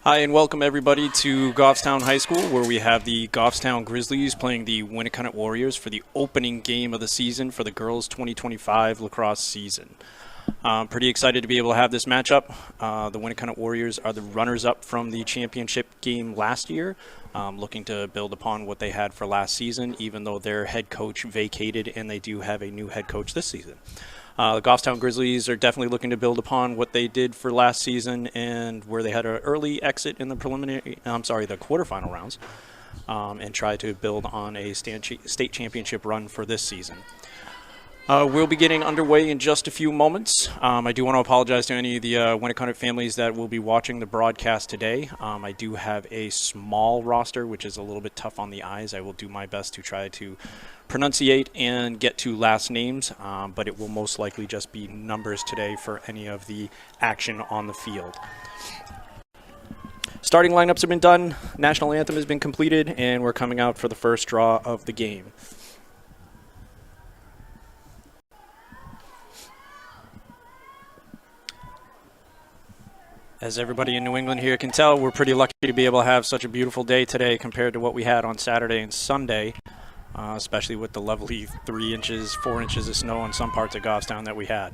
Hi, and welcome everybody to Goffstown High School, where we have the Goffstown Grizzlies playing the Winnacunnet Warriors for the opening game of the season for the girls' 2025 lacrosse season. Pretty excited to be able to have this matchup. The Winnacunnet Warriors are the runners-up from the championship game last year, looking to build upon what they had for last season, even though their head coach vacated and they do have a new head coach this season. The Goffstown Grizzlies are definitely looking to build upon what they did for last season and where they had an early exit in the the quarterfinal rounds, and try to build on a state championship run for this season. We'll be getting underway in just a few moments. I do want to apologize to any of the Winnacunnet families that will be watching the broadcast today. I do have a small roster, which is a little bit tough on the eyes. I will do my best to try to pronunciate and get to last names, but it will most likely just be numbers today for any of the action on the field. Starting lineups have been done, national anthem has been completed, and we're coming out for the first draw of the game. As everybody in New England here can tell, we're pretty lucky to be able to have such a beautiful day today compared to what we had on Saturday and Sunday, especially with the lovely 3 inches, 4 inches of snow in some parts of Goffstown that we had.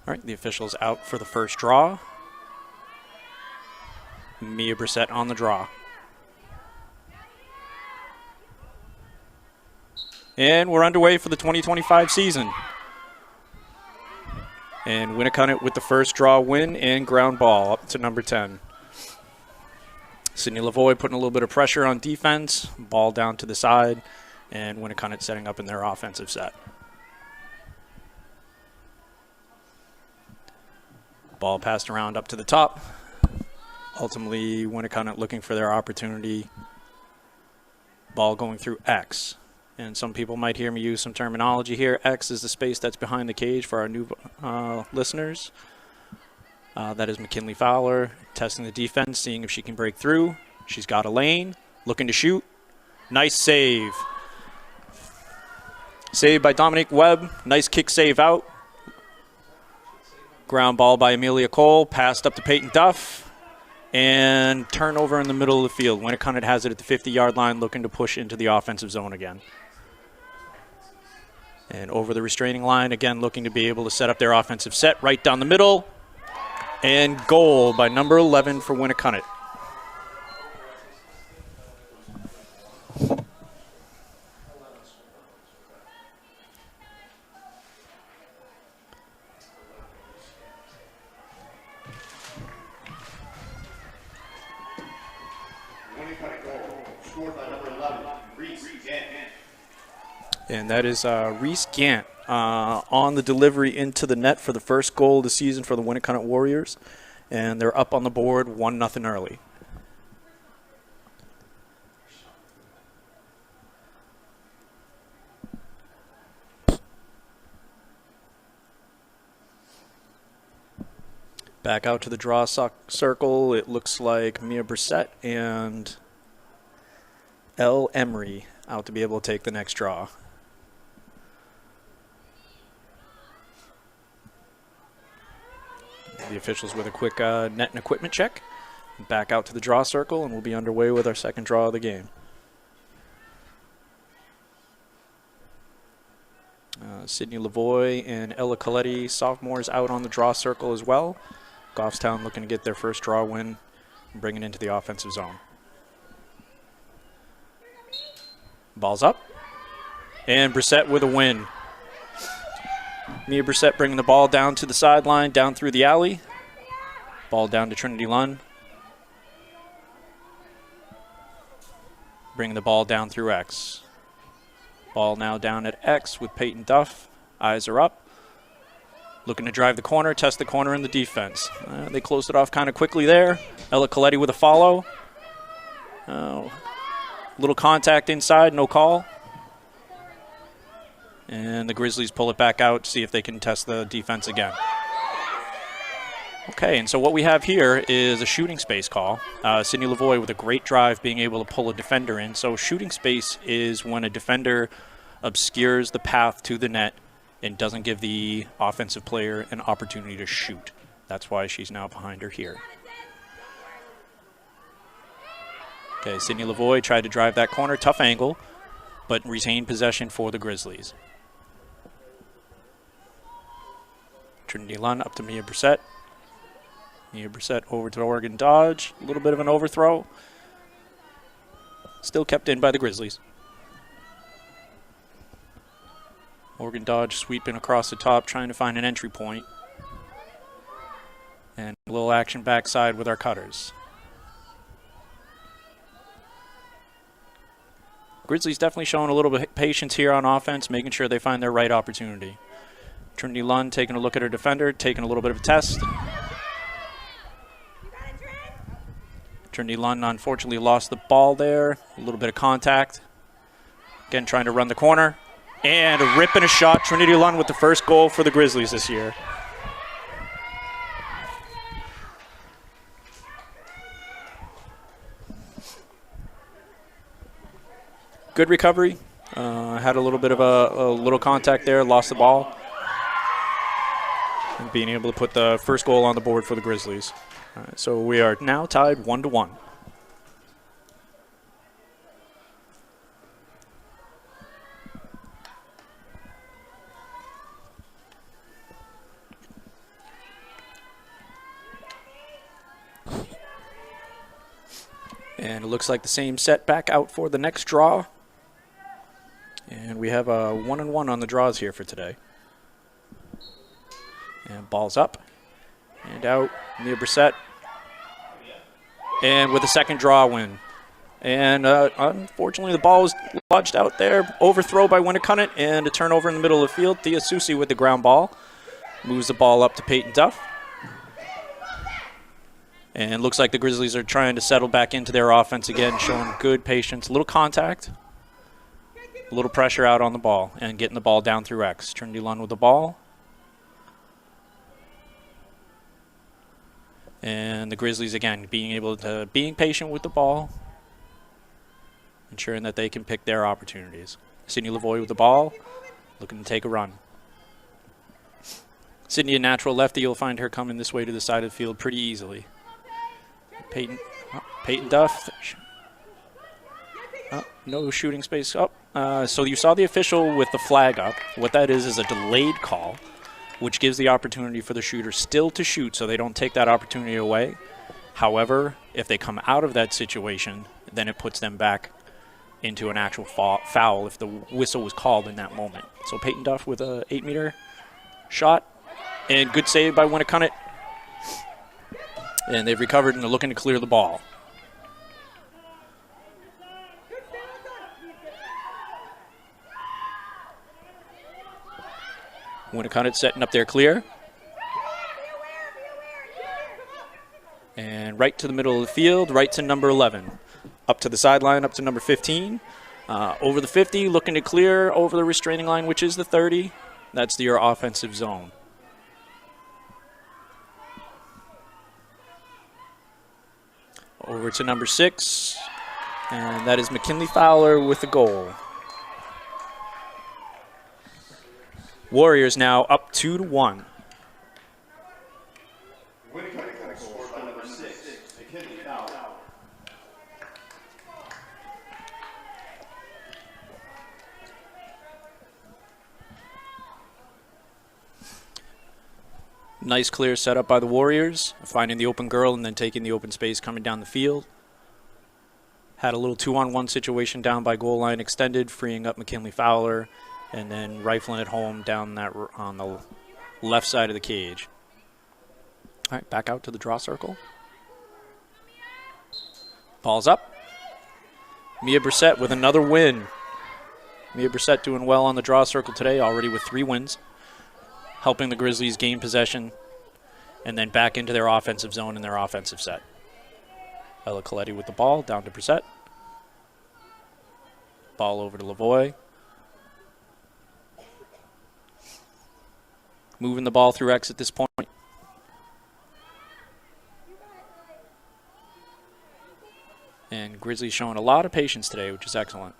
All right, the officials out for the first draw. Mia Brissett on the draw. And we're underway for the 2025 season. And Winnacunnet with the first draw win and ground ball up to number 10. Sydney Lavoie putting a little bit of pressure on defense, ball down to the side, and Winnacunnet setting up in their offensive set. Ball passed around up to the top. Ultimately, Winnacunnet looking for their opportunity. Ball going through X. And some people might hear me use some terminology here. X is the space that's behind the cage for our new listeners. That is McKinley Fowler testing the defense, seeing if she can break through. She's got a lane, looking to shoot. Nice save. Saved by Dominique Webb. Nice kick save out. Ground ball by Amelia Cole. Passed up to Peyton Duff. And turnover in the middle of the field. Winnacunnet has it at the 50-yard line, looking to push into the offensive zone again. And over the restraining line, again, looking to be able to set up their offensive set right down the middle. And goal by number 11 for Winnacunnet. And that is Reese Gant on the delivery into the net for the first goal of the season for the Winnacunnet Warriors. And they're up on the board 1-0 early. Back out to the draw circle. It looks like Mia Brissett and Elle Emery out to be able to take the next draw. The officials with a quick net and equipment check. Back out to the draw circle, and we'll be underway with our second draw of the game. Sydney Lavoie and Ella Coletti, sophomores, out on the draw circle as well. Goffstown looking to get their first draw win and bring it into the offensive zone. Ball's up. And Brissett with a win. Mia Brissett bringing the ball down to the sideline, down through the alley. Ball down to Trinity Lund. Bringing the ball down through X. Ball now down at X with Peyton Duff. Eyes are up. Looking to drive the corner, test the corner in the defense. They closed it off kind of quickly there. Ella Coletti with a follow. Little contact inside, no call. And the Grizzlies pull it back out, see if they can test the defense again. Okay, and so what we have here is a shooting space call. Sydney Lavoie with a great drive being able to pull a defender in. So shooting space is when a defender obscures the path to the net and doesn't give the offensive player an opportunity to shoot. That's why she's now behind her here. Okay, Sydney Lavoie tried to drive that corner. Tough angle, but retained possession for the Grizzlies. Trinity Lunn up to Mia Brissett. Mia Brissett over to Oregon Dodge. A little bit of an overthrow. Still kept in by the Grizzlies. Oregon Dodge sweeping across the top, trying to find an entry point. And a little action backside with our cutters. Grizzlies definitely showing a little bit of patience here on offense, making sure they find their right opportunity. Trinity Lunn taking a look at her defender, taking a little bit of a test. Trinity Lunn unfortunately lost the ball there. A little bit of contact. Again, trying to run the corner. And a rip and a shot. Trinity Lunn with the first goal for the Grizzlies this year. Good recovery. Had a little bit of a little contact there, lost the ball. And being able to put the first goal on the board for the Grizzlies. All right, so we are now tied 1-1. And it looks like the same set back out for the next draw. And we have a 1-1 on the draws here for today. And ball's up and out. Mia Brissett. And with a second draw win. And unfortunately, the ball was lodged out there. Overthrow by Winnacunnet and a turnover in the middle of the field. Thea Susi with the ground ball. Moves the ball up to Peyton Duff. And looks like the Grizzlies are trying to settle back into their offense again, showing good patience. A little contact. A little pressure out on the ball and getting the ball down through X. Trinity Lunn with the ball. And the Grizzlies, again, being patient with the ball, ensuring that they can pick their opportunities. Sydney Lavoie with the ball, looking to take a run. Sydney, a natural lefty, you'll find her coming this way to the side of the field pretty easily. Peyton Duff. No shooting space. So you saw the official with the flag up. What that is a delayed call, which gives the opportunity for the shooter still to shoot so they don't take that opportunity away. However, if they come out of that situation, then it puts them back into an actual foul if the whistle was called in that moment. So Peyton Duff with a 8-meter shot, and good save by Winnacunnet. And they've recovered and they're looking to clear the ball. Winnacunnet setting up their clear. And right to the middle of the field, right to number 11. Up to the sideline, up to number 15. Over the 50, looking to clear over the restraining line, which is the 30. That's your offensive zone. Over to number 6. And that is McKinley Fowler with the goal. Warriors now up 2-1. Nice clear setup by the Warriors, finding the open girl and then taking the open space coming down the field. Had a little 2-on-1 situation down by goal line extended, freeing up McKinley Fowler, and then rifling it home down that on the left side of the cage. All right, back out to the draw circle. Ball's up. Mia Brissett with another win. Mia Brissett doing well on the draw circle today, already with 3 wins, helping the Grizzlies gain possession and then back into their offensive zone in their offensive set. Ella Coletti with the ball, down to Brissett. Ball over to Lavoie. Moving the ball through X at this point. And Grizzlies showing a lot of patience today, which is excellent.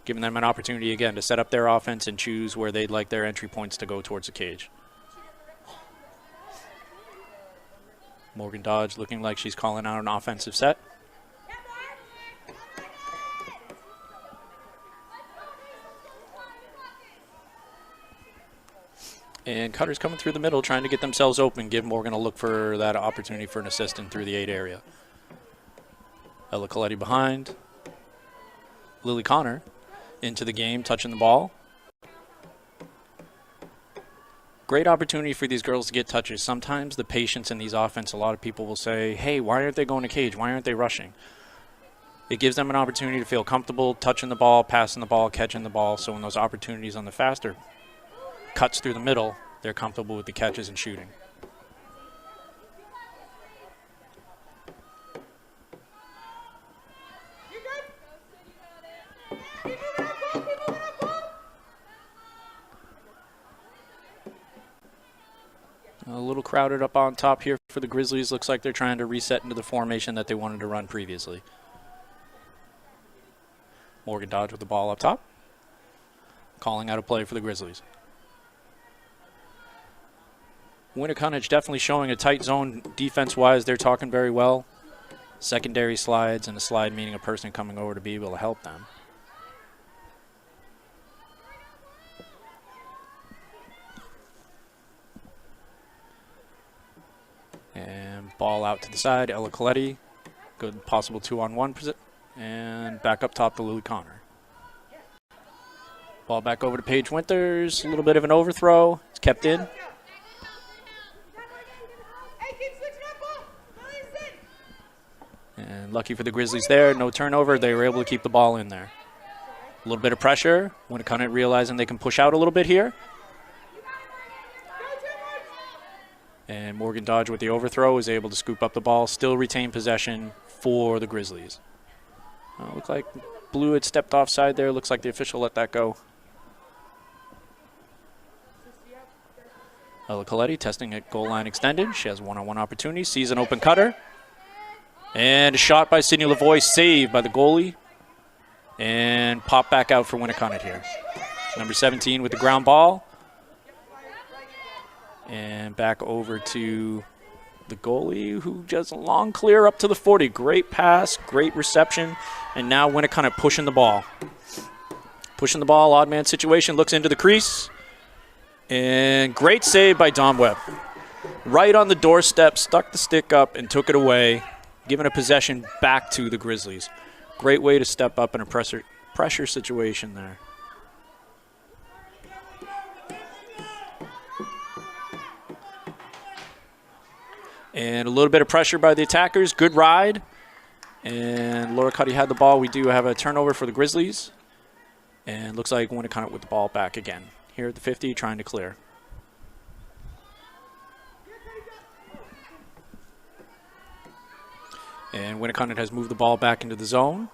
Giving them an opportunity again to set up their offense and choose where they'd like their entry points to go towards the cage. Morgan Dodge looking like she's calling out an offensive set. And cutters coming through the middle, trying to get themselves open. Give Morgan a look for that opportunity for an assist in through the 8 area. Ella Coletti behind. Lily Connor into the game, touching the ball. Great opportunity for these girls to get touches. Sometimes the patience in these offense, a lot of people will say, hey, why aren't they going to cage? Why aren't they rushing? It gives them an opportunity to feel comfortable touching the ball, passing the ball, catching the ball. So when those opportunities on the faster cuts through the middle, they're comfortable with the catches and shooting. A little crowded up on top here for the Grizzlies. Looks like they're trying to reset into the formation that they wanted to run previously. Morgan Dodge with the ball up top. Calling out a play for the Grizzlies. Winnacunnet definitely showing a tight zone defense-wise. They're talking very well. Secondary slides, and a slide meaning a person coming over to be able to help them. And ball out to the side. Ella Coletti. Good possible 2-on-1. And back up top to Lily Connor. Ball back over to Paige Winters. A little bit of an overthrow. It's kept in. And lucky for the Grizzlies there. No turnover. They were able to keep the ball in there. A little bit of pressure. Winnacunnet realizing they can push out a little bit here. And Morgan Dodge with the overthrow is able to scoop up the ball, still retain possession for the Grizzlies. Looked like Blue had stepped offside there. Looks like the official let that go. Ella Coletti testing at goal line extended. She has one-on-one opportunity, sees an open cutter. And a shot by Sydney Lavoie, saved by the goalie. And pop back out for Winnacunnet here. Number 17 with the ground ball. And back over to the goalie, who does a long clear up to the 40. Great pass, great reception, and now Winnacunnet pushing the ball. Pushing the ball, odd man situation, looks into the crease. And great save by Dom Webb. Right on the doorstep, stuck the stick up and took it away, giving a possession back to the Grizzlies. Great way to step up in a pressure situation there. And a little bit of pressure by the attackers. Good ride. And Laura Cuddy had the ball. We do have a turnover for the Grizzlies. And looks like Winnacunnet with the ball back again. Here at the 50, trying to clear. And Winnacunnet has moved the ball back into the zone.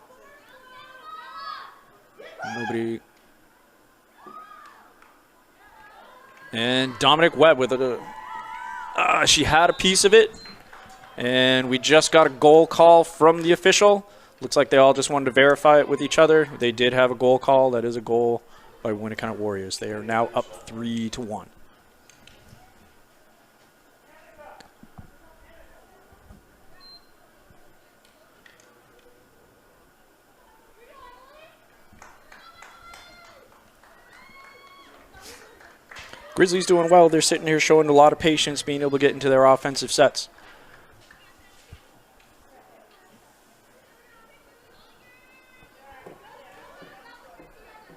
Nobody. And Dominic Webb with a... she had a piece of it, and we just got a goal call from the official. Looks like they all just wanted to verify it with each other. They did have a goal call. That is a goal by Winnacunnet Warriors. They are now up 3-1. Grizzlies doing well. They're sitting here showing a lot of patience, being able to get into their offensive sets.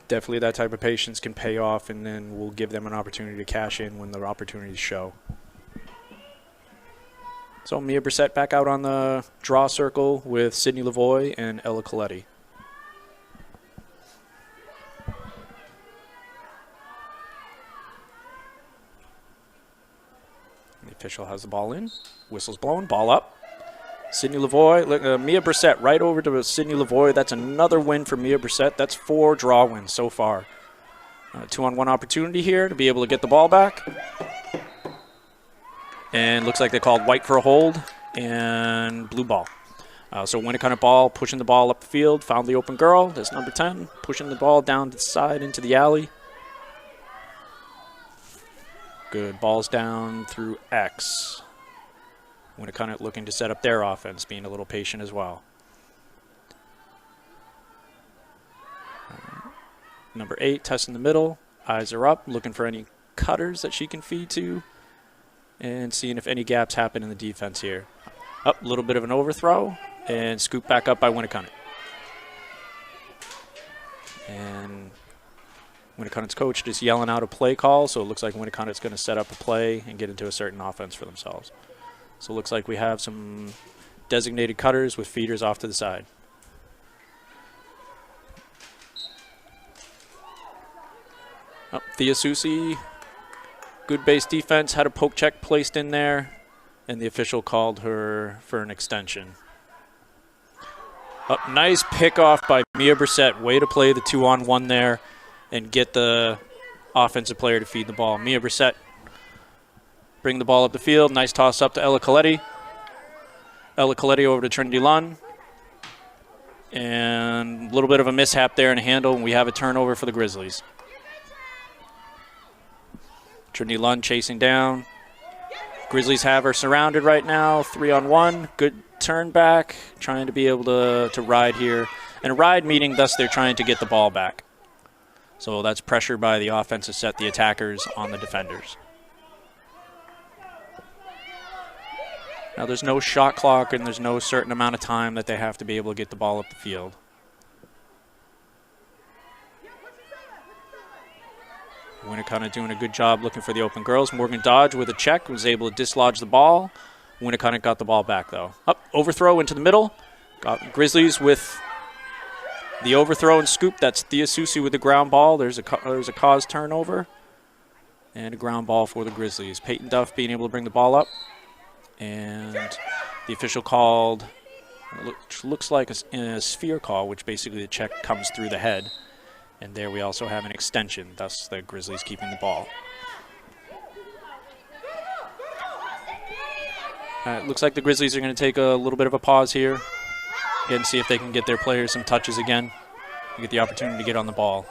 Definitely that type of patience can pay off, and then we'll give them an opportunity to cash in when the opportunities show. So Mia Brissett back out on the draw circle with Sydney Lavoie and Ella Coletti. The official has the ball in. Whistle's blown. Ball up. Sydney Lavoie. Mia Brissett right over to Sydney Lavoie. That's another win for Mia Brissett. That's 4 draw wins so far. 2-on-1 opportunity here to be able to get the ball back. And looks like they called white for a hold and blue ball. So Winnacunnet ball, pushing the ball up the field. Found the open girl. That's number 10. Pushing the ball down to the side into the alley. Good. Balls down through X. Winnacunnet looking to set up their offense, being a little patient as well. Number 8, testing the middle. Eyes are up, looking for any cutters that she can feed to, and seeing if any gaps happen in the defense here. Up, a little bit of an overthrow, and scoop back up by Winnacunnet. And Winnacunnet's coach just yelling out a play call, so it looks like Winnacunnet's going to set up a play and get into a certain offense for themselves. So it looks like we have some designated cutters with feeders off to the side. Up, Thea Susi, good base defense, had a poke check placed in there, and the official called her for an extension. Up, nice pickoff by Mia Brissett. Way to play the 2-on-1 there and get the offensive player to feed the ball. Mia Brissett bring the ball up the field. Nice toss up to Ella Coletti. Ella Coletti over to Trinity Lunn. And a little bit of a mishap there in a handle, and we have a turnover for the Grizzlies. Trinity Lunn chasing down. Grizzlies have her surrounded right now, 3-on-1. Good turn back, trying to be able to ride here. And a ride meaning thus they're trying to get the ball back. So that's pressure by the offense to set the attackers on the defenders. Now there's no shot clock and there's no certain amount of time that they have to be able to get the ball up the field. Winnacunnet doing a good job looking for the open girls. Morgan Dodge with a check was able to dislodge the ball. Winnacunnet got the ball back though. Up, overthrow into the middle. Got Grizzlies with the overthrow and scoop. That's Thea Susi with the ground ball. There's a cause turnover. And a ground ball for the Grizzlies. Peyton Duff being able to bring the ball up. And the official called, looks like a sphere call, which basically the check comes through the head. And there we also have an extension, thus the Grizzlies keeping the ball. It looks like the Grizzlies are going to take a little bit of a pause here and see if they can get their players some touches again and get the opportunity to get on the ball.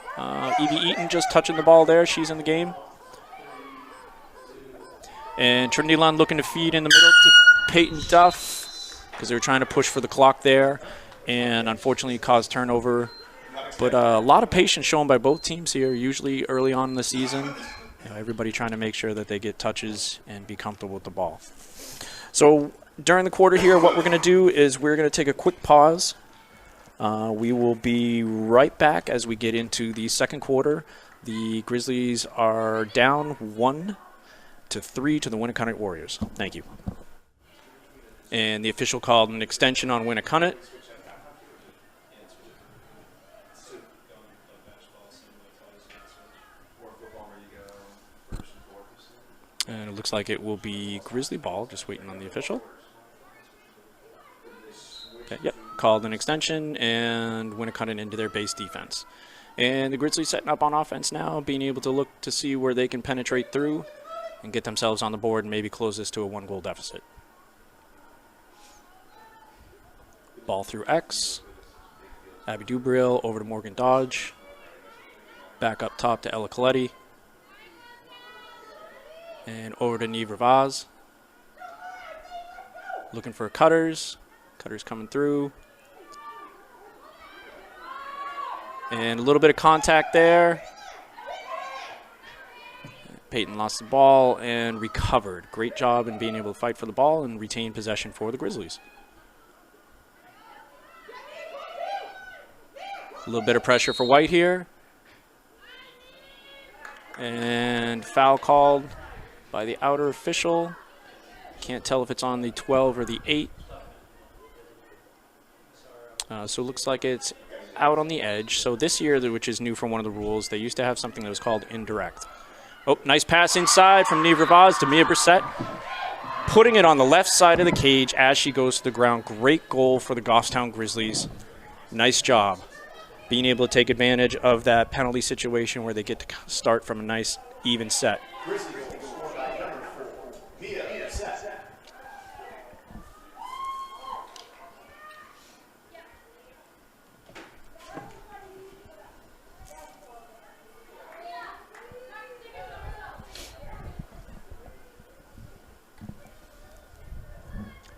Evie Eaton just touching the ball there. She's in the game. And Trinity Lunn looking to feed in the middle to Peyton Duff because they were trying to push for the clock there and unfortunately caused turnover. But a lot of patience shown by both teams here, usually early on in the season. Everybody trying to make sure that they get touches and be comfortable with the ball. So during the quarter here, what we're going to do is we're going to take a quick pause. We will be right back as we get into the second quarter. The Grizzlies are down 1-3 to the Winnacunnet Warriors. Thank you. And the official called an extension on Winnacunnet. And it looks like it will be Grizzly ball, just waiting on the official. Okay, yep, called an extension and Winnacunnet into their base defense. And the Grizzlies setting up on offense now, being able to look to see where they can penetrate through and get themselves on the board and maybe close this to a 1-goal deficit. Ball through X. Abby Dubril over to Morgan Dodge. Back up top to Ella Coletti. And over to Neve Ravaz. Looking for cutters. Cutters coming through. And a little bit of contact there. Peyton lost the ball and recovered. Great job in being able to fight for the ball and retain possession for the Grizzlies. A little bit of pressure for White here. And foul called by the outer official. Can't tell if it's on the 12 or the 8. So it looks like it's out on the edge. So this year, which is new for one of the rules, they used to have something that was called indirect. Oh, nice pass inside from Neve Ravaz to Mia Brissett. Putting it on the left side of the cage as she goes to the ground. Great goal for the Goffstown Grizzlies. Nice job being able to take advantage of that penalty situation where they get to start from a nice even set.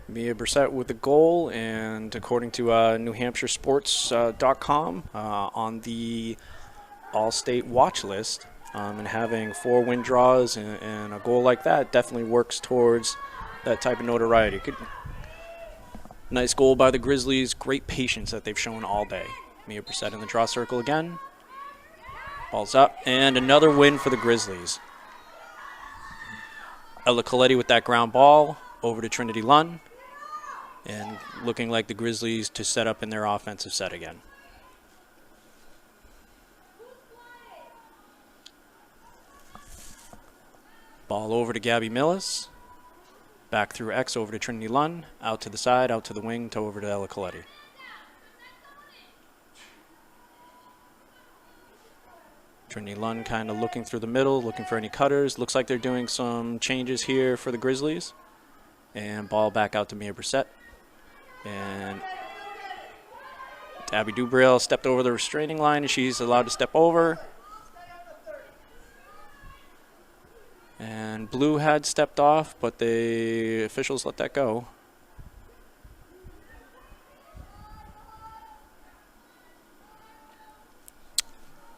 Mia Brissett with the goal, and according to NewHampshireSports.com, on the All-State watch list, And having 4 win draws and a goal like that definitely works towards that type of notoriety. Nice goal by the Grizzlies. Great patience that they've shown all day. Mia Brissett in the draw circle again. Ball's up, and another win for the Grizzlies. Ella Coletti with that ground ball over to Trinity Lunn, and looking like the Grizzlies to set up in their offensive set again. Ball over to Gabby Millis. Back through X over to Trinity Lunn. Out to the side, out to the wing, to over to Ella Coletti. Trinity Lunn kind of looking through the middle, looking for any cutters. Looks like they're doing some changes here for the Grizzlies. And ball back out to Mia Brissett. And Abby Dubril stepped over the restraining line, and she's allowed to step over. And Blue had stepped off, but the officials let that go.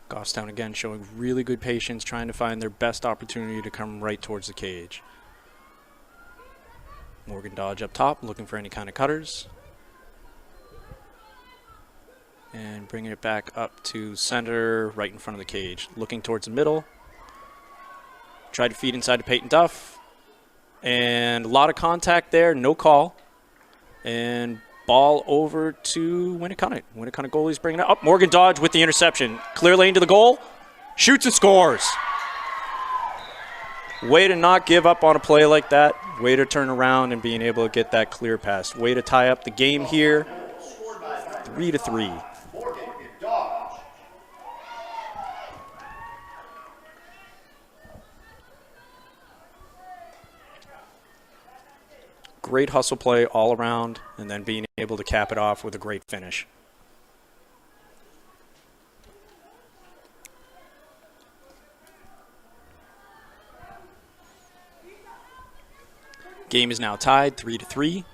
Goffstown again showing really good patience, trying to find their best opportunity to come right towards the cage. Morgan Dodge up top, looking for any kind of cutters. And bringing it back up to center, right in front of the cage. Looking towards the middle. Tried to feed inside to Peyton Duff. And a lot of contact there, no call. And ball over to Winnacunnet. Winnacunnet goalie's bringing it up. Morgan Dodge with the interception. Clear lane to the goal. Shoots and scores. Way to not give up on a play like that. Way to turn around and being able to get that clear pass. Way to tie up the game here. 3-3. Great hustle play all around, and then being able to cap it off with a great finish. Game is now tied 3-3.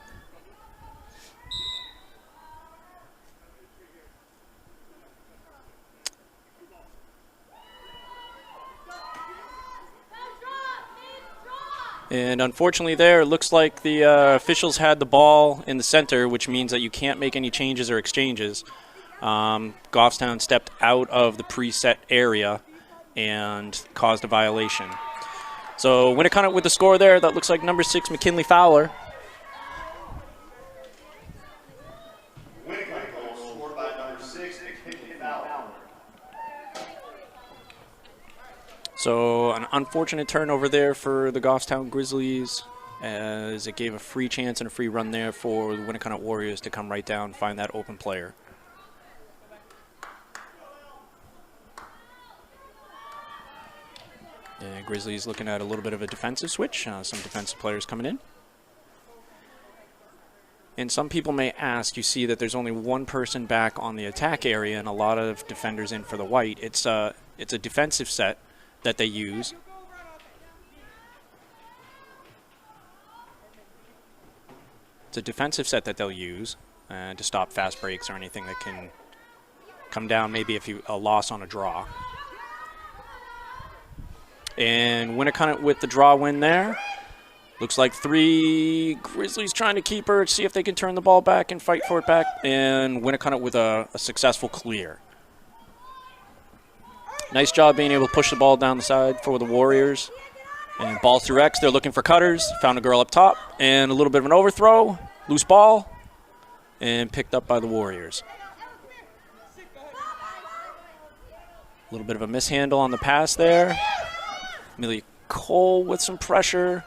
And unfortunately there, it looks like the officials had the ball in the center, which means that you can't make any changes or exchanges. Goffstown stepped out of the preset area and caused a violation. So Winnacunnet with the score there. That looks like number 6, McKinley Fowler. Scored by number 6, McKinley Fowler. So an unfortunate turnover there for the Goffstown Grizzlies, as it gave a free chance and a free run there for the Winnacunnet Warriors to come right down and find that open player. And Grizzlies looking at a little bit of a defensive switch. Some defensive players coming in. And some people may ask, you see that there's only one person back on the attack area and a lot of defenders in for the white. It's a defensive set that they use. It's a defensive set that they'll use to stop fast breaks or anything that can come down, maybe if a loss on a draw. And Winnacunnet with the draw win there. Looks like 3 Grizzlies trying to keep her, see if they can turn the ball back and fight for it back. And Winnacunnet with a successful clear. Nice job being able to push the ball down the side for the Warriors. And ball through X, they're looking for cutters. Found a girl up top. And a little bit of an overthrow. Loose ball. And picked up by the Warriors. A little bit of a mishandle on the pass there. Amelia Cole with some pressure.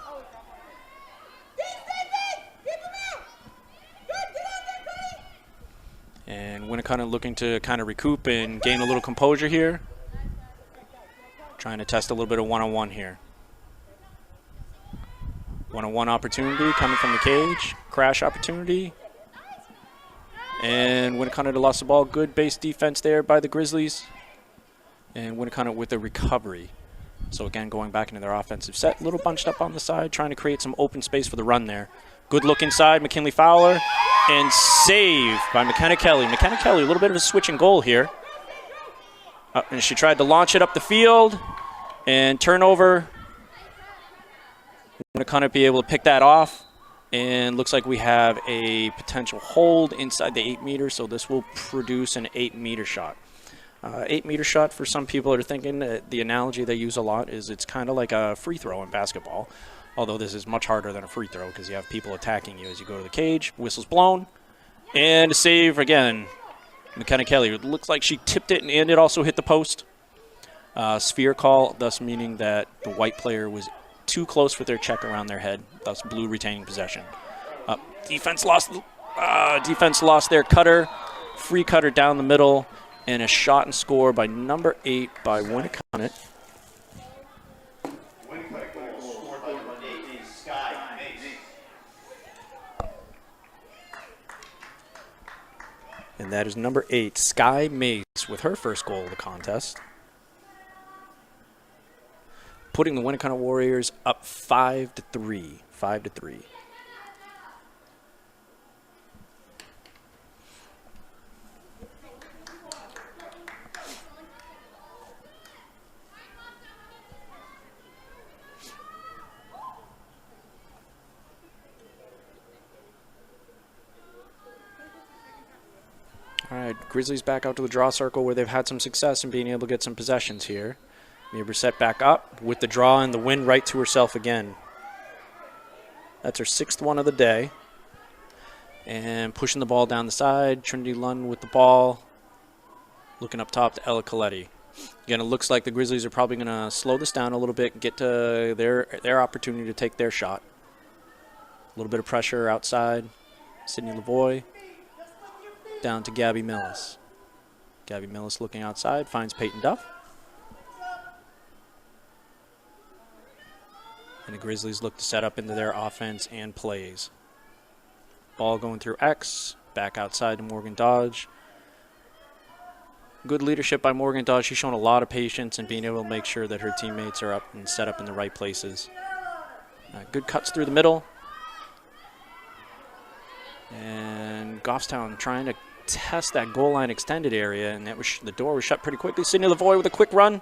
And Winnacunnet looking to kind of recoup and gain a little composure here. Trying to test a little bit of one-on-one here. One-on-one opportunity coming from the cage. Crash opportunity. And Winnacunnet lost the ball. Good base defense there by the Grizzlies. And Winnacunnet with a recovery. So again, going back into their offensive set. A little bunched up on the side, trying to create some open space for the run there. Good look inside, McKinley Fowler. And save by McKenna Kelly. McKenna Kelly, a little bit of a switch and goal here. And she tried to launch it up the field. And turnover. Winnacunnet be able to pick that off. And looks like we have a potential hold inside the 8 meters, so this will produce an 8-meter shot. 8-meter shot, for some people are thinking, the analogy they use a lot is it's kind of like a free throw in basketball, although this is much harder than a free throw because you have people attacking you as you go to the cage. Whistle's blown. And a save again. McKenna Kelly. It looks like she tipped it, and it also hit the post. Sphere call, thus meaning that the white player was too close with their check around their head, thus blue retaining possession. Defense lost their cutter, free cutter down the middle, and a shot and score by number 8 by Winnacunnet. And that is number 8, Sky Mace, with her first goal of the contest, putting the Winnacunnet Warriors up 5-3. 5-3. All right, Grizzlies back out to the draw circle where they've had some success in being able to get some possessions here. Mia Brissett back up with the draw and the win right to herself again. That's her 6th one of the day. And pushing the ball down the side. Trinity Lund with the ball. Looking up top to Ella Coletti. Again, it looks like the Grizzlies are probably going to slow this down a little bit and get to their opportunity to take their shot. A little bit of pressure outside. Sydney Lavoie. Down to Gabby Millis. Gabby Millis looking outside. Finds Peyton Duff. And the Grizzlies look to set up into their offense and plays. Ball going through X. Back outside to Morgan Dodge. Good leadership by Morgan Dodge. She's shown a lot of patience in being able to make sure that her teammates are up and set up in the right places. Good cuts through the middle. And Goffstown trying to test that goal line extended area, and that was the door was shut pretty quickly. Sydney Lavoie with a quick run.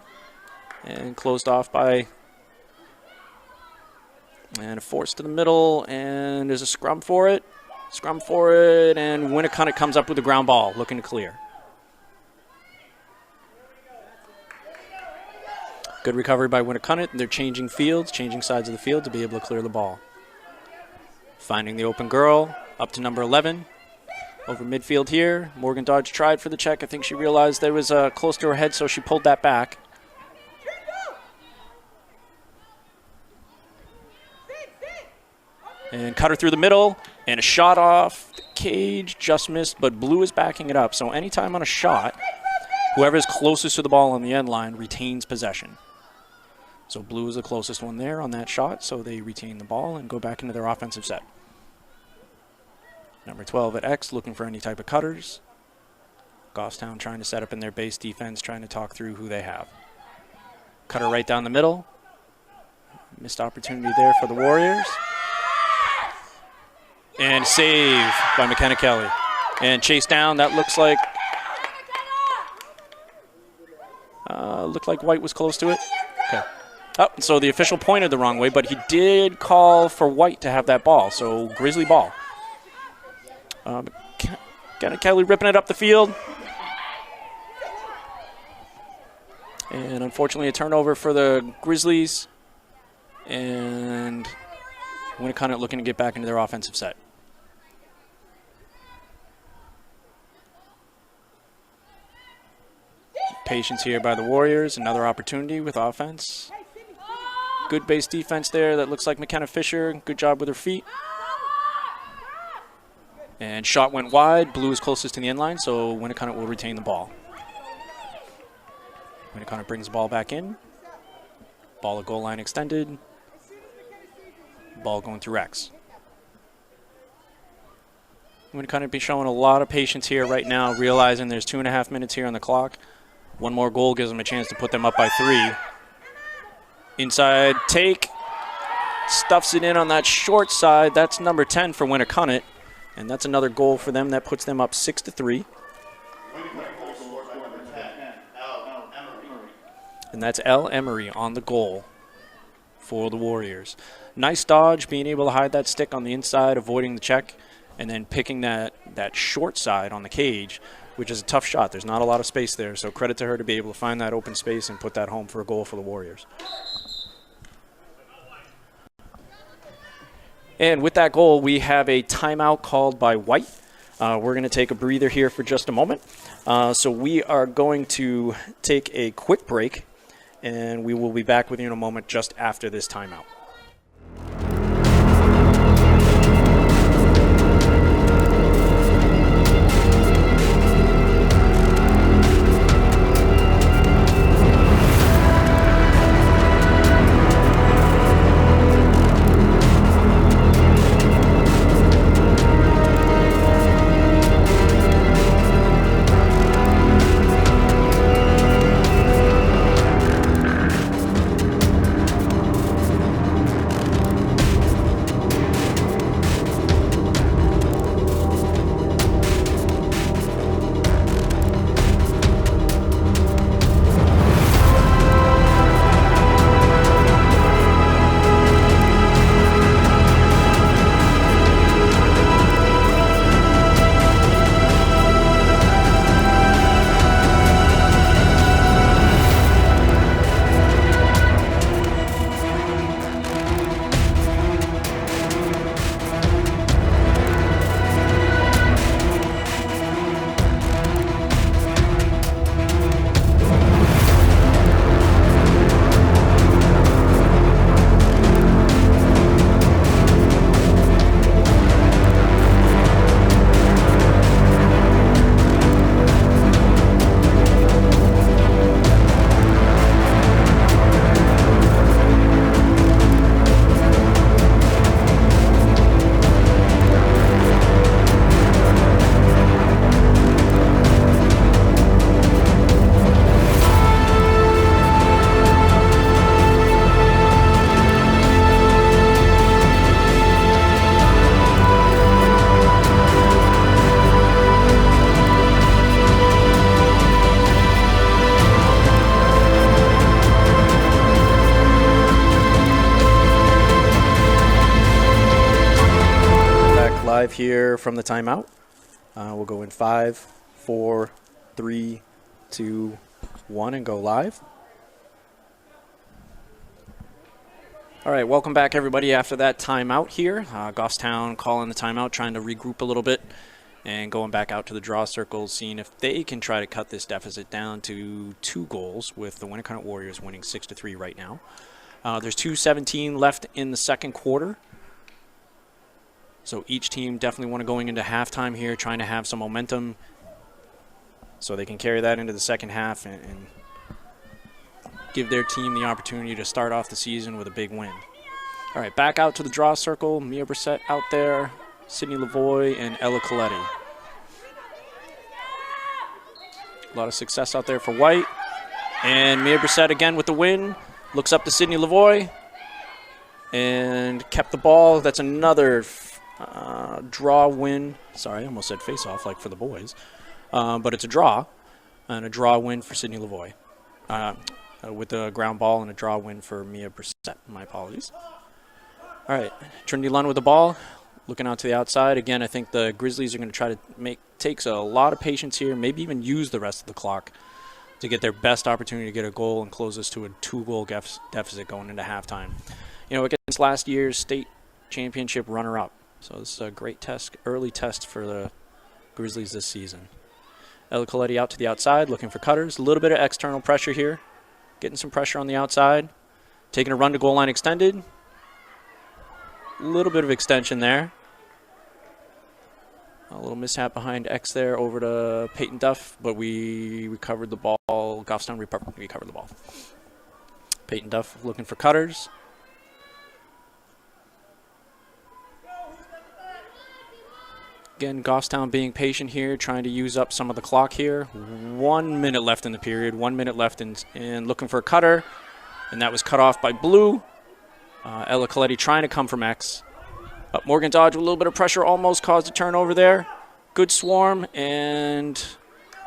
And closed off by... And a force to the middle, and there's a scrum for it. Scrum for it, and Winnacunnet comes up with a ground ball, looking to clear. Good recovery by Winnacunnet. They're changing fields, changing sides of the field to be able to clear the ball. Finding the open girl, up to number 11. Over midfield here. Morgan Dodge tried for the check. I think she realized there was close to her head, so she pulled that back. And cut her through the middle, and a shot off the cage, just missed, but Blue is backing it up. So anytime on a shot, whoever is closest to the ball on the end line retains possession. So Blue is the closest one there on that shot, so they retain the ball and go back into their offensive set. Number 12 at X, looking for any type of cutters. Goffstown trying to set up in their base defense, trying to talk through who they have. Cutter right down the middle. Missed opportunity there for the Warriors. And save by McKenna Kelly. And chase down, that looks like... looked like White was close to it. Okay. Oh, so the official pointed the wrong way, but he did call for White to have that ball. So Grizzly ball. McKenna Kelly ripping it up the field. And unfortunately a turnover for the Grizzlies. And Winnacunnet looking to get back into their offensive set. Patience here by the Warriors. Another opportunity with offense. Good base defense there. That looks like McKenna Fisher. Good job with her feet. And shot went wide. Blue is closest to the end line, so Winnacunnet will retain the ball. Winnacunnet brings the ball back in. Ball at goal line extended. Ball going through X. Winnacunnet be showing a lot of patience here right now, realizing there's 2.5 minutes here on the clock. One more goal gives them a chance to put them up by 3. Inside take. Stuffs it in on that short side. That's number 10 for Winnacunnet. And that's another goal for them. That puts them up 6-3. And that's L. Emery on the goal for the Warriors. Nice dodge, being able to hide that stick on the inside, avoiding the check, and then picking that short side on the cage, which is a tough shot. There's not a lot of space there, so credit to her to be able to find that open space and put that home for a goal for the Warriors. And with that goal, we have a timeout called by White. We're going to take a breather here for just a moment. So we are going to take a quick break, and we will be back with you in a moment just after this timeout. Live here from the timeout. We'll go in 5, 4, 3, 2, 1 and go live. All right, welcome back everybody after that timeout here. Goffstown calling the timeout, trying to regroup a little bit and going back out to the draw circles, seeing if they can try to cut this deficit down to 2 goals with the Winnacunnet Warriors winning 6-3 right now. There's 2:17 left in the second quarter. So each team definitely want to going into halftime here, trying to have some momentum so they can carry that into the second half and give their team the opportunity to start off the season with a big win. All right, back out to the draw circle. Mia Brissett out there, Sydney Lavoie, and Ella Coletti. A lot of success out there for White. And Mia Brissett again with the win. Looks up to Sydney Lavoie and kept the ball. That's another draw win. Sorry, I almost said face-off like for the boys. But it's a draw, and a draw win for Sydney Lavoie. With a ground ball and a draw win for Mia Brissett. My apologies. All right, Trinity Lund with the ball, looking out to the outside. Again, I think the Grizzlies are going to try to takes a lot of patience here, maybe even use the rest of the clock to get their best opportunity to get a goal and close this to a 2-goal deficit going into halftime. You know, against last year's state championship runner-up. So this is a great test, early test for the Grizzlies this season. Ella Coletti out to the outside, looking for cutters. A little bit of external pressure here. Getting some pressure on the outside. Taking a run to goal line extended. A little bit of extension there. A little mishap behind X there over to Peyton Duff, but we recovered the ball. Goffstown recovered the ball. Peyton Duff looking for cutters. Again, Goffstown being patient here, trying to use up some of the clock here. 1 minute left in the period, 1 minute left, and looking for a cutter. And that was cut off by Blue. Ella Coletti trying to come from X. But Morgan Dodge with a little bit of pressure almost caused a turnover there. Good swarm, and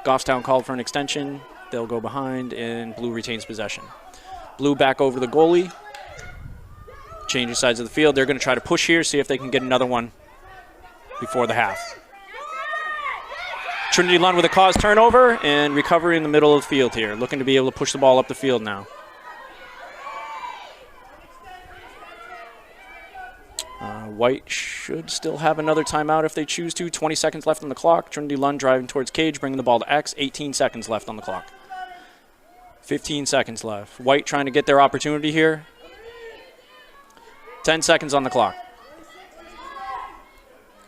Goffstown called for an extension. they'll go behind, and blue retains possession. Blue back over the goalie. Changing sides of the field. They're going to try to push here, see if they can get another one before the half. Trinity Lund with a caused turnover and recovery in the middle of the field here. Looking to be able to push the ball up the field now. White should still have another timeout if they choose to. 20 seconds left on the clock. Trinity Lund driving towards cage, bringing the ball to X. 18 seconds left on the clock. 15 seconds left. White trying to get their opportunity here. 10 seconds on the clock.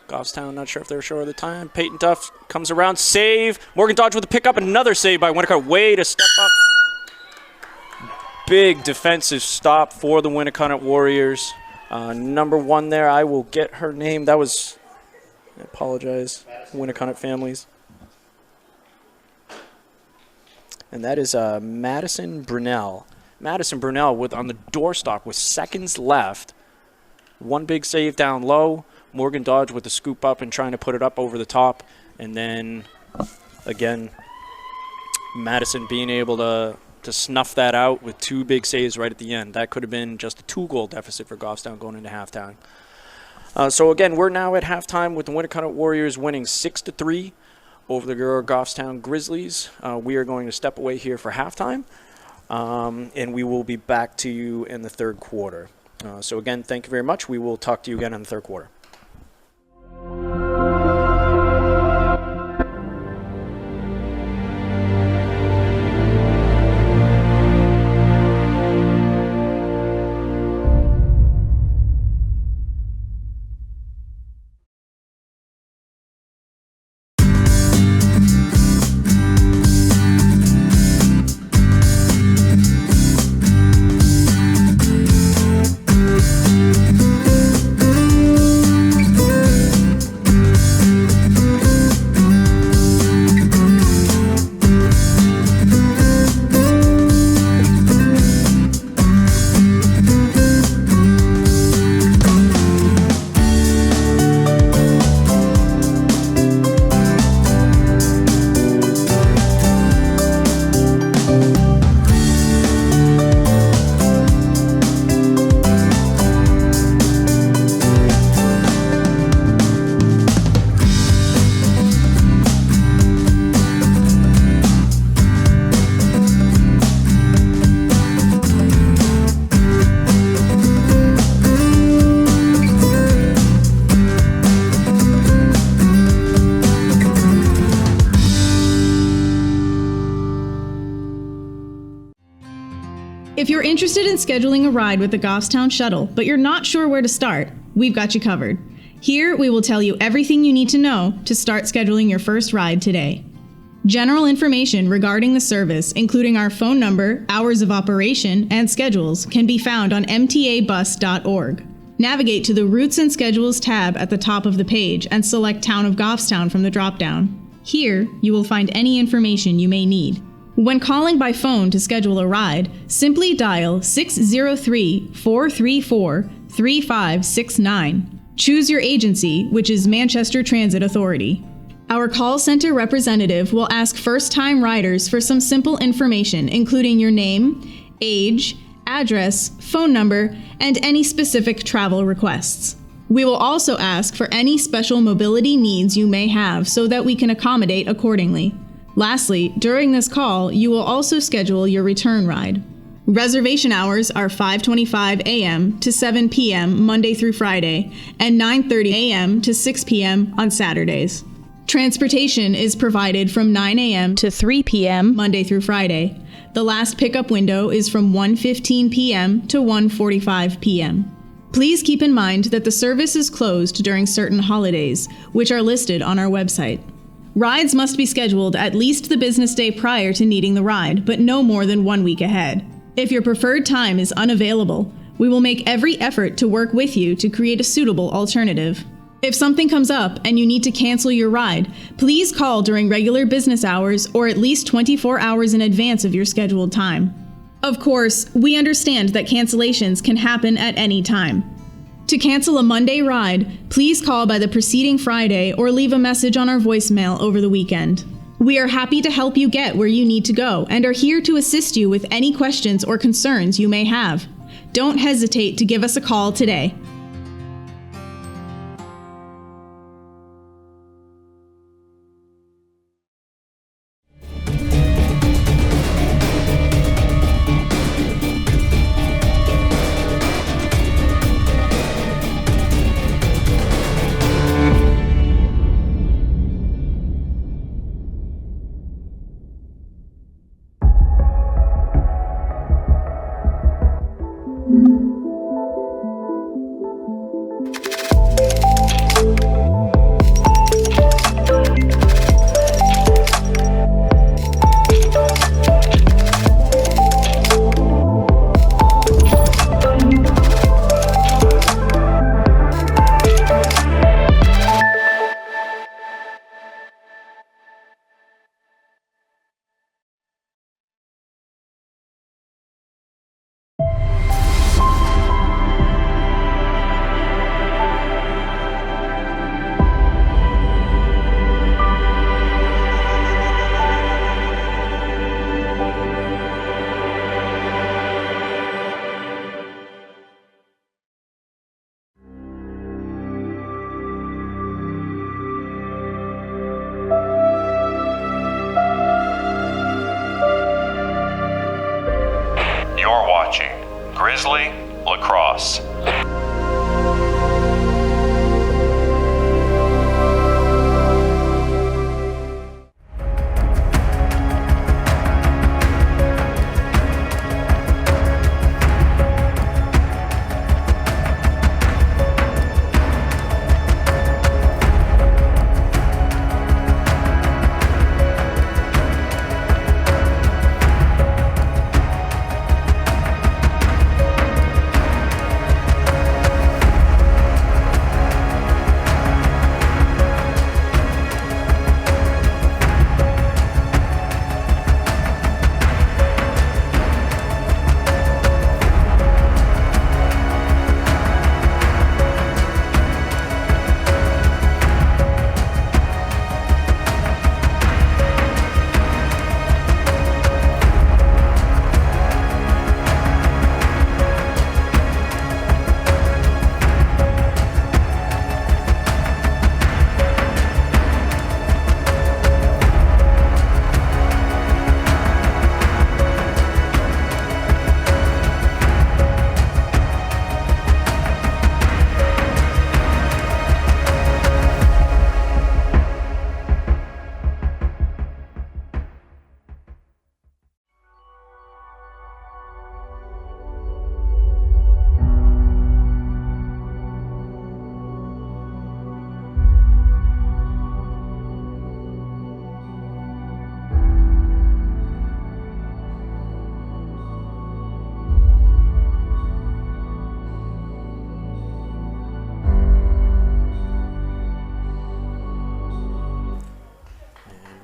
Goffstown not sure if they're sure of the time. Peyton Duff comes around. Save. Morgan Dodge with a pickup. Another save by Winnacunnet. Way to step up. Big defensive stop for the Winnacunnet Warriors. Number 1 there, I will get her name. That was, I apologize, Winnacunnet families. And that is Madison Brunell. Madison Brunell with on the doorstop with seconds left. One big save down low. Morgan Dodge with the scoop up and trying to put it up over the top. And then, again, Madison being able to snuff that out with 2 big saves right at the end. That could have been just a 2-goal deficit for Goffstown going into halftime. So again, we're now at halftime with the Winnacunnet Warriors winning 6-3 over the Goffstown Grizzlies. We are going to step away here for halftime, and we will be back to you in the third quarter. So again, thank you very much. We will talk to you again in the third quarter. If you're interested in scheduling a ride with the Goffstown Shuttle, but you're not sure where to start, we've got you covered. Here, we will tell you everything you need to know to start scheduling your first ride today. General information regarding the service, including our phone number, hours of operation, and schedules, can be found on mtabus.org. Navigate to the Routes and Schedules tab at the top of the page and select Town of Goffstown from the dropdown. Here, you will find any information you may need. When calling by phone to schedule a ride, simply dial 603-434-3569. Choose your agency, which is Manchester Transit Authority. Our call center representative will ask first-time riders for some simple information, including your name, age, address, phone number, and any specific travel requests. We will also ask for any special mobility needs you may have so that we can accommodate accordingly. Lastly, during this call, you will also schedule your return ride. Reservation hours are 5:25 a.m. to 7 p.m. Monday through Friday, and 9:30 a.m. to 6 p.m. on Saturdays. Transportation is provided from 9 a.m. to 3 p.m. Monday through Friday. The last pickup window is from 1:15 p.m. to 1:45 p.m. Please keep in mind that the service is closed during certain holidays, which are listed on our website. Rides must be scheduled at least the business day prior to needing the ride, but no more than 1 week ahead. If your preferred time is unavailable, we will make every effort to work with you to create a suitable alternative. If something comes up and you need to cancel your ride, please call during regular business hours or at least 24 hours in advance of your scheduled time. Of course, we understand that cancellations can happen at any time. To cancel a Monday ride, please call by the preceding Friday or leave a message on our voicemail over the weekend. We are happy to help you get where you need to go and are here to assist you with any questions or concerns you may have. Don't hesitate to give us a call today. You're watching Grizzly Lacrosse.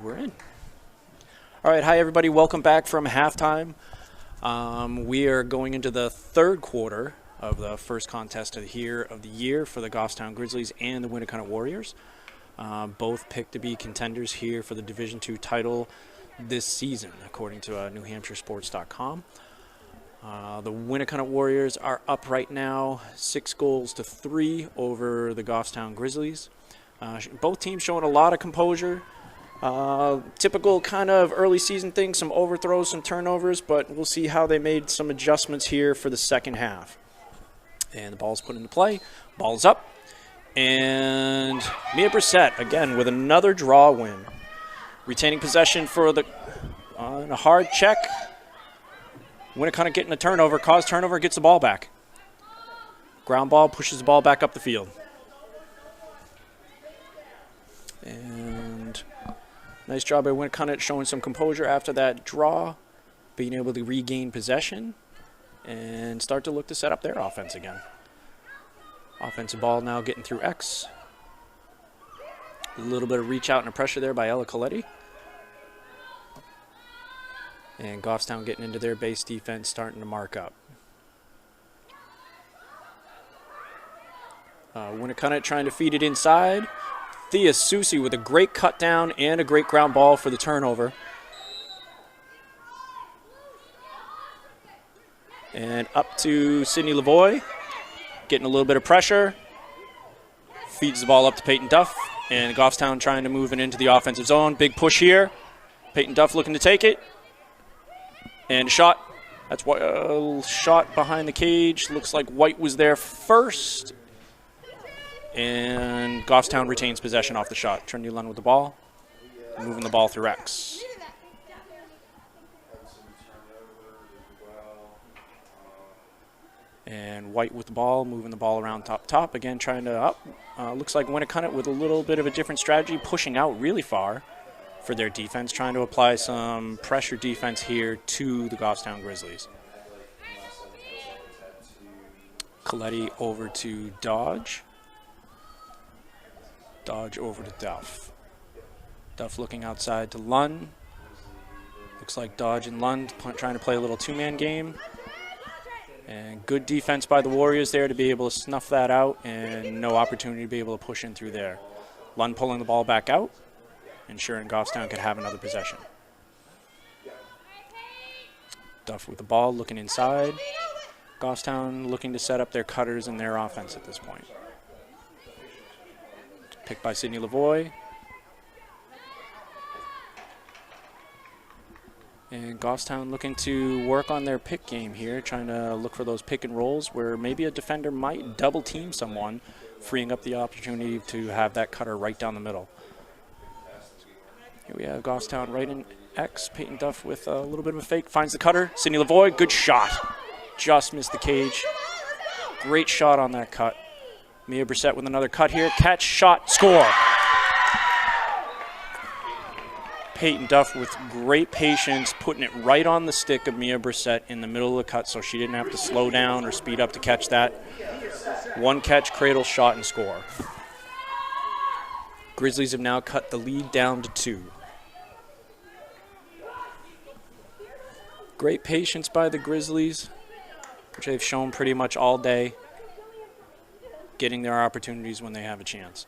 We're in. All right, hi everybody. Welcome back from halftime. We are going into the third quarter of the first contest of the year for the Goffstown Grizzlies and the Winnacunnet Warriors. Both picked to be contenders here for the Division II title this season, according to NewHampshireSports.com. The Winnacunnet Warriors are up right now 6-3 over the Goffstown Grizzlies. Both teams showing a lot of composure. Typical kind of early season thing, some overthrows, some turnovers, but we'll see how they made some adjustments here for the second half. And the ball's put into play. Ball's up. And Mia Brissett, again, with another draw win. Retaining possession for the a hard check. Winnacunnet getting a turnover. Cause turnover, gets the ball back. Ground ball, pushes the ball back up the field. And nice job by Winnacunnet showing some composure after that draw, being able to regain possession and start to look to set up their offense again. Offensive ball now getting through X. A little bit of reach out and pressure there by Ella Coletti. And Goffstown getting into their base defense, starting to mark up. Winnacunnet trying to feed it inside. Thea Susi with a great cut down and a great ground ball for the turnover. And up to Sydney Lavoie, getting a little bit of pressure. Feeds the ball up to Peyton Duff, and Goffstown trying to move it into the offensive zone. Big push here. Peyton Duff looking to take it. And shot. That's shot behind the cage. Looks like White was there first. And Goffstown retains possession off the shot. Trinity Lund with the ball. Moving the ball through X. And White with the ball, moving the ball around top. Again, trying to up. Looks like Winnacunnet with a little bit of a different strategy, pushing out really far for their defense, trying to apply some pressure defense here to the Goffstown Grizzlies. Coletti over to Dodge. Dodge over to Duff. Duff looking outside to Lund. Looks like Dodge and Lund trying to play a little two-man game. And good defense by the Warriors there to be able to snuff that out, and no opportunity to be able to push in through there. Lund pulling the ball back out, ensuring Goffstown could have another possession. Duff with the ball, looking inside. Goffstown looking to set up their cutters and their offense at this point. Picked by Sydney Lavoie. And Goffstown looking to work on their pick game here, trying to look for those pick and rolls where maybe a defender might double team someone, freeing up the opportunity to have that cutter right down the middle. Here we have Goffstown right in X. Peyton Duff with a little bit of a fake, finds the cutter. Sydney Lavoie, good shot. Just missed the cage. Great shot on that cut. Mia Brissett with another cut here. Catch, shot, score. Peyton Duff with great patience, putting it right on the stick of Mia Brissett in the middle of the cut so she didn't have to slow down or speed up to catch that. One catch, cradle, shot, and score. Grizzlies have now cut the lead down to 2. Great patience by the Grizzlies, which they've shown pretty much all day, getting their opportunities when they have a chance.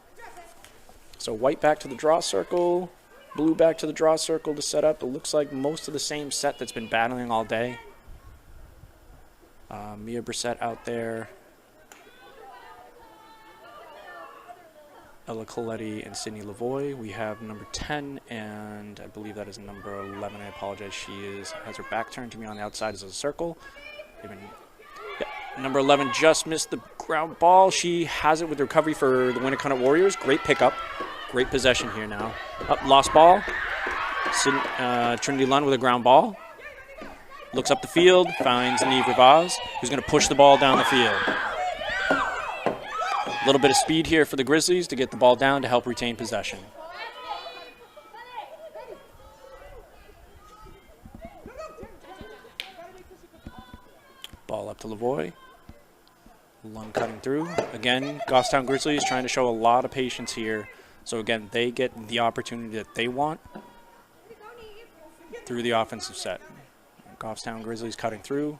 So White back to the draw circle. Blue back to the draw circle to set up. It looks like most of the same set that's been battling all day. Mia Brissett out there. Ella Coletti and Sydney Lavoie. We have number 10, and I believe that is number 11. I apologize. She has her back turned to me on the outside as a circle. Number 11 just missed the ground ball. She has it with recovery for the Winnacunnet Warriors. Great pickup. Great possession here now. Up, lost ball. Trinity Lund with a ground ball. Looks up the field, finds Neve Ravaz, who's going to push the ball down the field. A little bit of speed here for the Grizzlies to get the ball down to help retain possession. Ball up to Lavoie. Lund cutting through. Again, Goffstown Grizzlies trying to show a lot of patience here. So again, they get the opportunity that they want through the offensive set. Goffstown Grizzlies cutting through.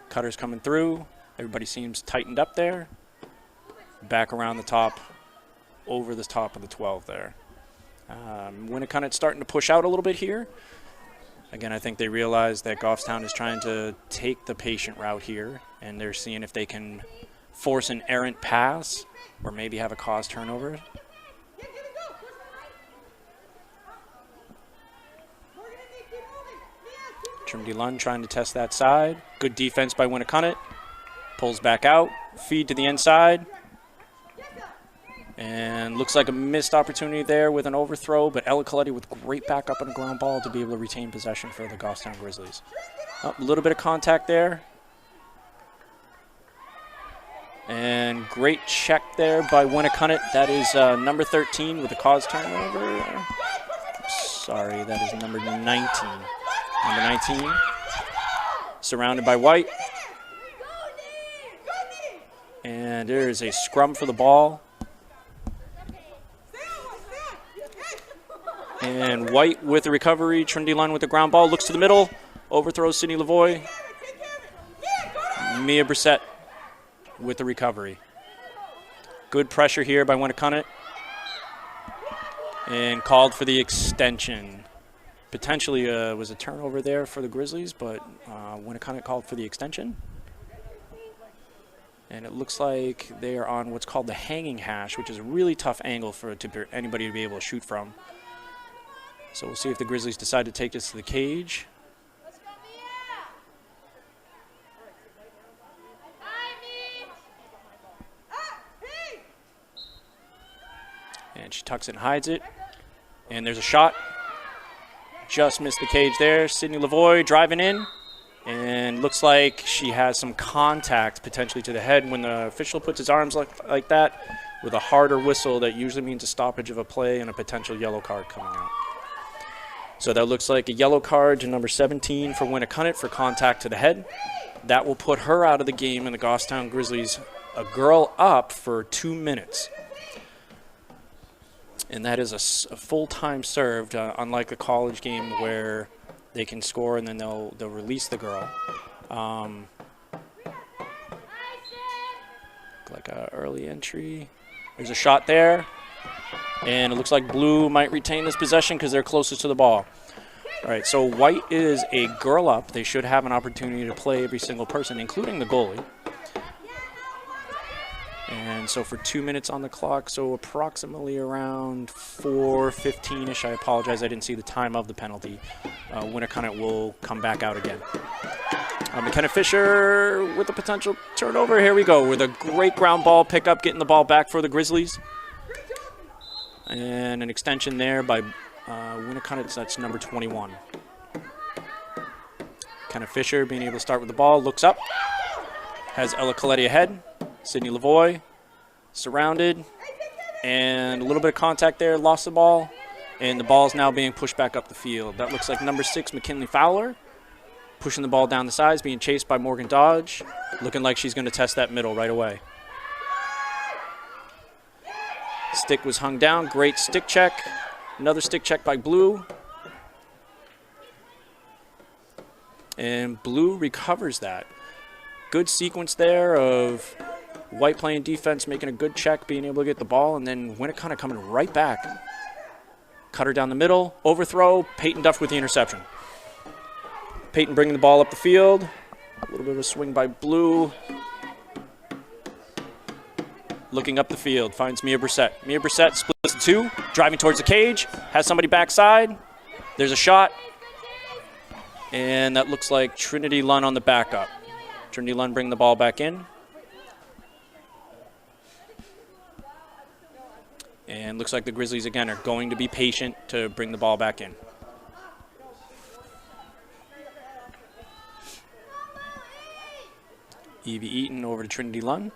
Cutters coming through. Everybody seems tightened up there. Back around the top, over the top of the 12 there. Winnacunnet starting to push out a little bit here. Again, I think they realize that Goffstown is trying to take the patient route here, and they're seeing if they can force an errant pass or maybe have a cause turnover. Trinity Lund trying to test that side. Good defense by Winnacunnet. Pulls back out. Feed to the inside. And looks like a missed opportunity there with an overthrow, but Ella Coletti with great backup on a ground ball to be able to retain possession for the Goffstown Grizzlies. A little bit of contact there. And great check there by Winnacunnet. That is number 13 with a cause turnover. Sorry, that is number 19. Number 19. Surrounded by White. And there is a scrum for the ball. And White with the recovery. Trinity Lund with the ground ball. Looks to the middle. Overthrows Sydney Lavoie. Mia Brissett with the recovery. Good pressure here by Winnacunnet. And called for the extension. Potentially was a turnover there for the Grizzlies, but Winnacunnet called for the extension. And it looks like they are on what's called the hanging hash, which is a really tough angle for anybody to be able to shoot from. So we'll see if the Grizzlies decide to take this to the cage. And she tucks it and hides it. And there's a shot. Just missed the cage there. Sydney Lavoie driving in. And looks like she has some contact potentially to the head. When the official puts his arms like that, with a harder whistle, that usually means a stoppage of a play and a potential yellow card coming out. So that looks like a yellow card to number 17 for Winnacunnet for contact to the head. That will put her out of the game, and the Goffstown Grizzlies a girl up for 2 minutes. And that is a full-time served, unlike a college game where they can score and then they'll release the girl. Like an early entry. There's a shot there. And it looks like blue might retain this possession because they're closest to the ball. All right, so white is a girl up. They should have an opportunity to play every single person, including the goalie. And so for 2 minutes on the clock, so approximately around 4:15-ish. I apologize, I didn't see the time of the penalty. Winnacunnet will come back out again. McKenna Fisher with a potential turnover. Here we go with a great ground ball pickup, getting the ball back for the Grizzlies. And an extension there by Winnacunnet, so that's number 21. McKenna Fisher being able to start with the ball, looks up, has Ella Coletti ahead. Sydney Lavoie surrounded, and a little bit of contact there, lost the ball, and the ball is now being pushed back up the field. That looks like number 6, McKinley Fowler, pushing the ball down the sides, being chased by Morgan Dodge, looking like she's going to test that middle right away. Stick was hung down, great stick check. Another stick check by Blue. And Blue recovers that. Good sequence there of White playing defense, making a good check, being able to get the ball, and then Winnacunnet coming right back. Cutter down the middle, overthrow, Peyton Duff with the interception. Peyton bringing the ball up the field. A little bit of a swing by Blue. Looking up the field, finds Mia Brissett. Mia Brissett splits the two, driving towards the cage, has somebody backside. There's a shot. And that looks like Trinity Lunn on the backup. Trinity Lunn bringing the ball back in. And looks like the Grizzlies, again, are going to be patient to bring the ball back in. Evie Eaton over to Trinity Lunn.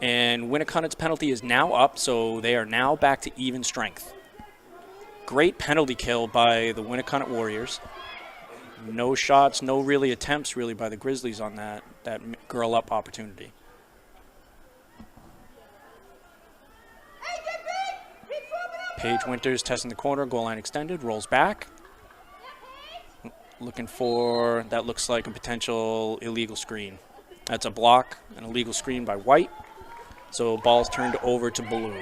And Winnacunnet's penalty is now up, so they are now back to even strength. Great penalty kill by the Winnacunnet Warriors. No shots, no really attempts really by the Grizzlies on that girl up opportunity. Paige Winters testing the corner, goal line extended, rolls back. Looking for, that looks like a potential illegal screen. That's a block, an illegal screen by White. So ball's turned over to Blue.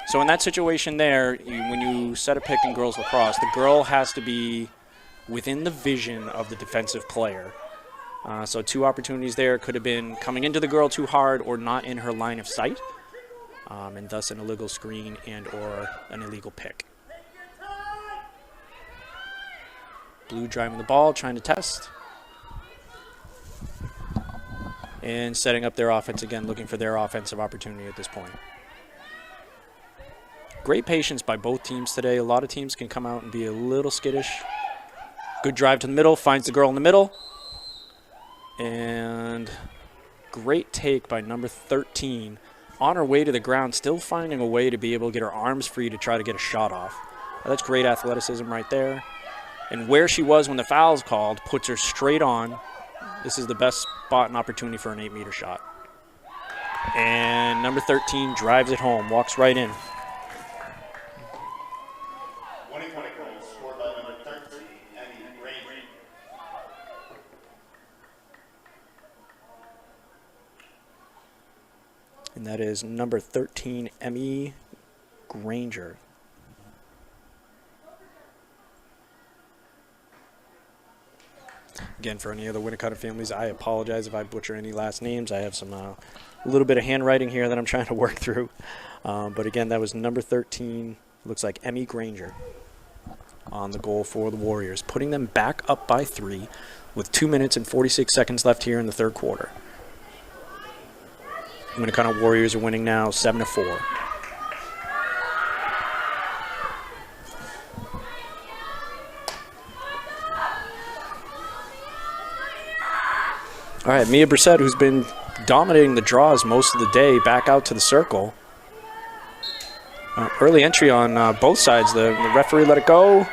So in that situation there, when you set a pick in girls lacrosse, the girl has to be within the vision of the defensive player. So two opportunities there. Could have been coming into the girl too hard or not in her line of sight. And thus an illegal screen and or an illegal pick. Blue driving the ball, trying to test. And setting up their offense again, looking for their offensive opportunity at this point. Great patience by both teams today. A lot of teams can come out and be a little skittish. Good drive to the middle, finds the girl in the middle. And great take by number 13. On her way to the ground, still finding a way to be able to get her arms free to try to get a shot off. That's great athleticism right there. And where she was when the foul is called puts her straight on. This is the best spot and opportunity for an 8-meter shot. And number 13 drives it home, walks right in. Winnacunnet goal scored by number 13, Emmy Brady. And that is number 13, Emmy Granger. Again, for any other Winnacunnet families, I apologize if I butcher any last names. I have some a little bit of handwriting here that I'm trying to work through. But again, that was number 13. Looks like Emmy Granger on the goal for the Warriors, putting them back up by 3 with 2 minutes and 46 seconds left here in the third quarter. Winnacunnet Warriors are winning now 7-4. All right, Mia Brissett, who's been dominating the draws most of the day, back out to the circle. Early entry on both sides. The referee let it go,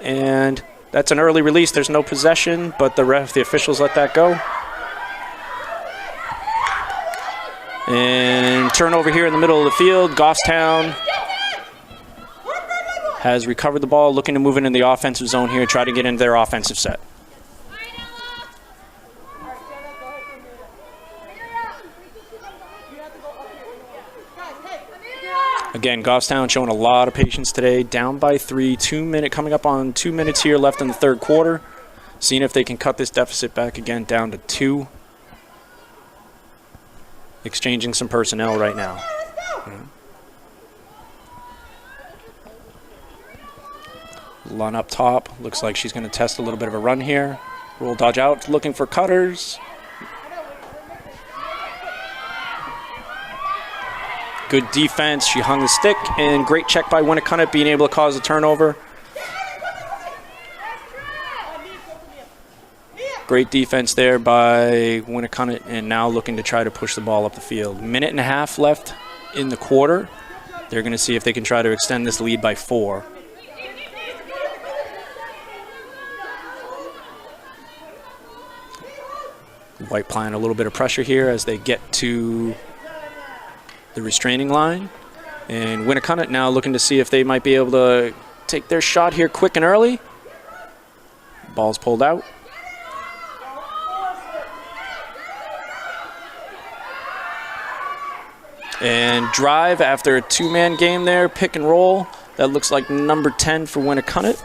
and that's an early release. There's no possession, but the officials let that go. And turnover here in the middle of the field. Goffstown has recovered the ball, looking to move it in the offensive zone here, try to get into their offensive set. Again, Goffstown showing a lot of patience today, down by 3, coming up on 2 minutes here left in the third quarter. Seeing if they can cut this deficit back again down to 2. Exchanging some personnel right now. Lun up top. Looks like she's going to test a little bit of a run here. Roll dodge out, looking for cutters. Good defense. She hung the stick, and great check by Winnacunnet, being able to cause a turnover. Great defense there by Winnacunnet, and now looking to try to push the ball up the field. Minute and a half left in the quarter. They're going to see if they can try to extend this lead by 4. White applying a little bit of pressure here as they get to the restraining line. And Winnacunnet now looking to see if they might be able to take their shot here quick and early. Ball's pulled out. And drive after a 2-man game there, pick and roll. That looks like number 10 for Winnacunnet.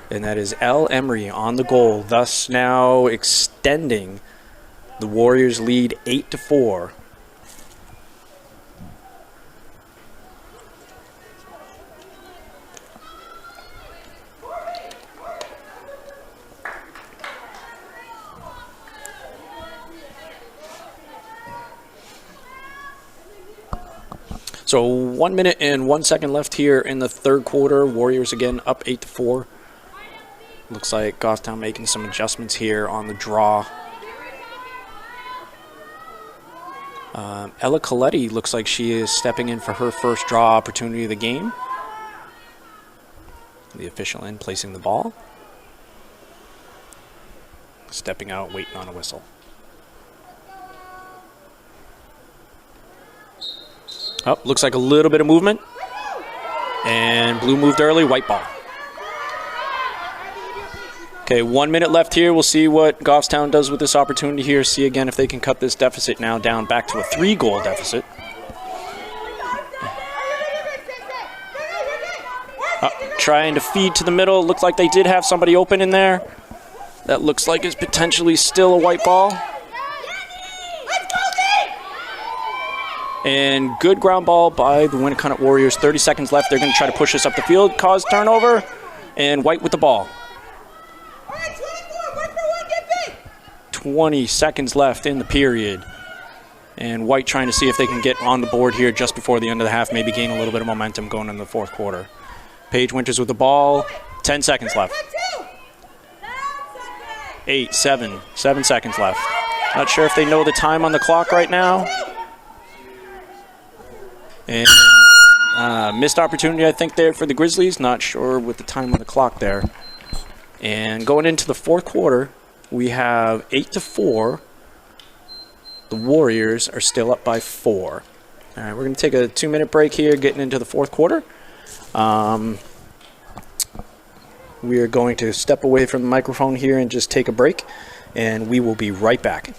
And that is L. Emery on the goal, thus now extending the Warriors' lead 8-4. So 1 minute and 1 second left here in the third quarter. Warriors again up 8-4. Looks like Goffstown making some adjustments here on the draw. Ella Coletti looks like she is stepping in for her first draw opportunity of the game. The official in, placing the ball. Stepping out, waiting on a whistle. Oh, looks like a little bit of movement. And blue moved early, white ball. Okay, 1 minute left here. We'll see what Goffstown does with this opportunity here. See again if they can cut this deficit now down back to a 3-goal deficit. Trying to feed to the middle. Looks like they did have somebody open in there. That looks like it's potentially still a white ball. And good ground ball by the Winnacunnet Warriors. 30 seconds left. They're going to try to push this up the field, cause turnover, and white with the ball. 20 seconds left in the period. And White trying to see if they can get on the board here just before the end of the half, maybe gain a little bit of momentum going into the fourth quarter. Paige Winters with the ball. 10 seconds left. 8, 7 seconds left. Not sure if they know the time on the clock right now. And missed opportunity, I think, there for the Grizzlies. Not sure with the time on the clock there. And going into the fourth quarter, we have 8-4. The Warriors are still up by 4. All right, we're going to take a 2-minute break here, getting into the fourth quarter. We are going to step away from the microphone here and just take a break, and we will be right back.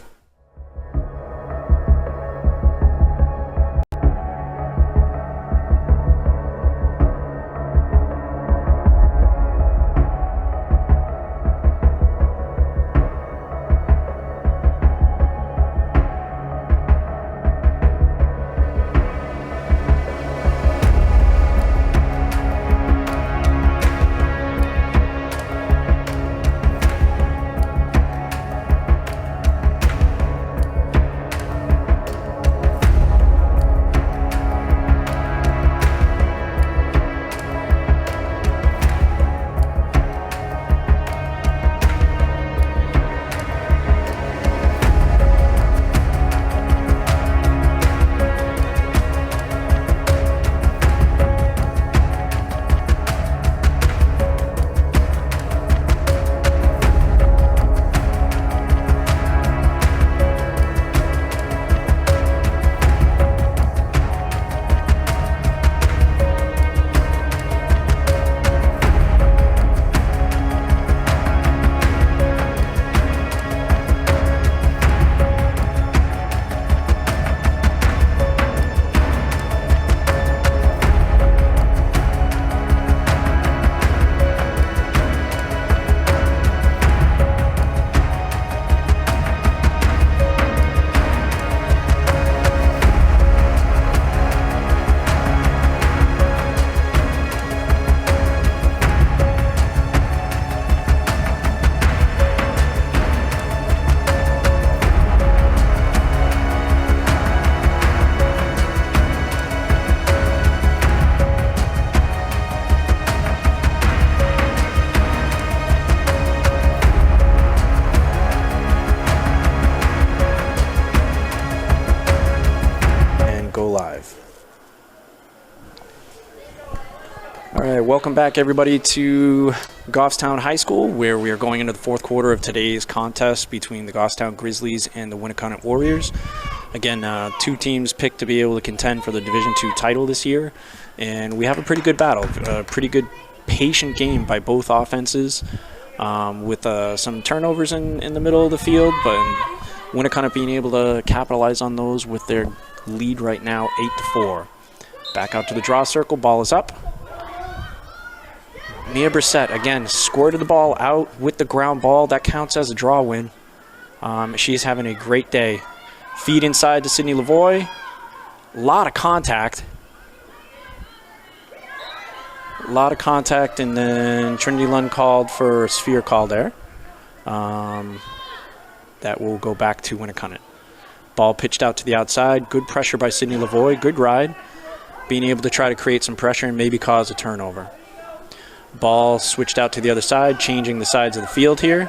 Welcome back, everybody, to Goffstown High School, where we are going into the fourth quarter of today's contest between the Goffstown Grizzlies and the Winnacunnet Warriors. Again, two teams picked to be able to contend for the Division II title this year, and we have a pretty good battle, a pretty good patient game by both offenses, with some turnovers in the middle of the field, but Winnacunnet being able to capitalize on those with their lead right now, 8-4. Back out to the draw circle, ball is up. Mia Brissett, again, squirted the ball out with the ground ball. That counts as a draw win. She's having a great day. Feed inside to Sydney Lavoie. A lot of contact. And then Trinity Lund called for a sphere call there. That will go back to Winnacunnet. Ball pitched out to the outside. Good pressure by Sydney Lavoie. Good ride. Being able to try to create some pressure and maybe cause a turnover. Ball switched out to the other side, changing the sides of the field here.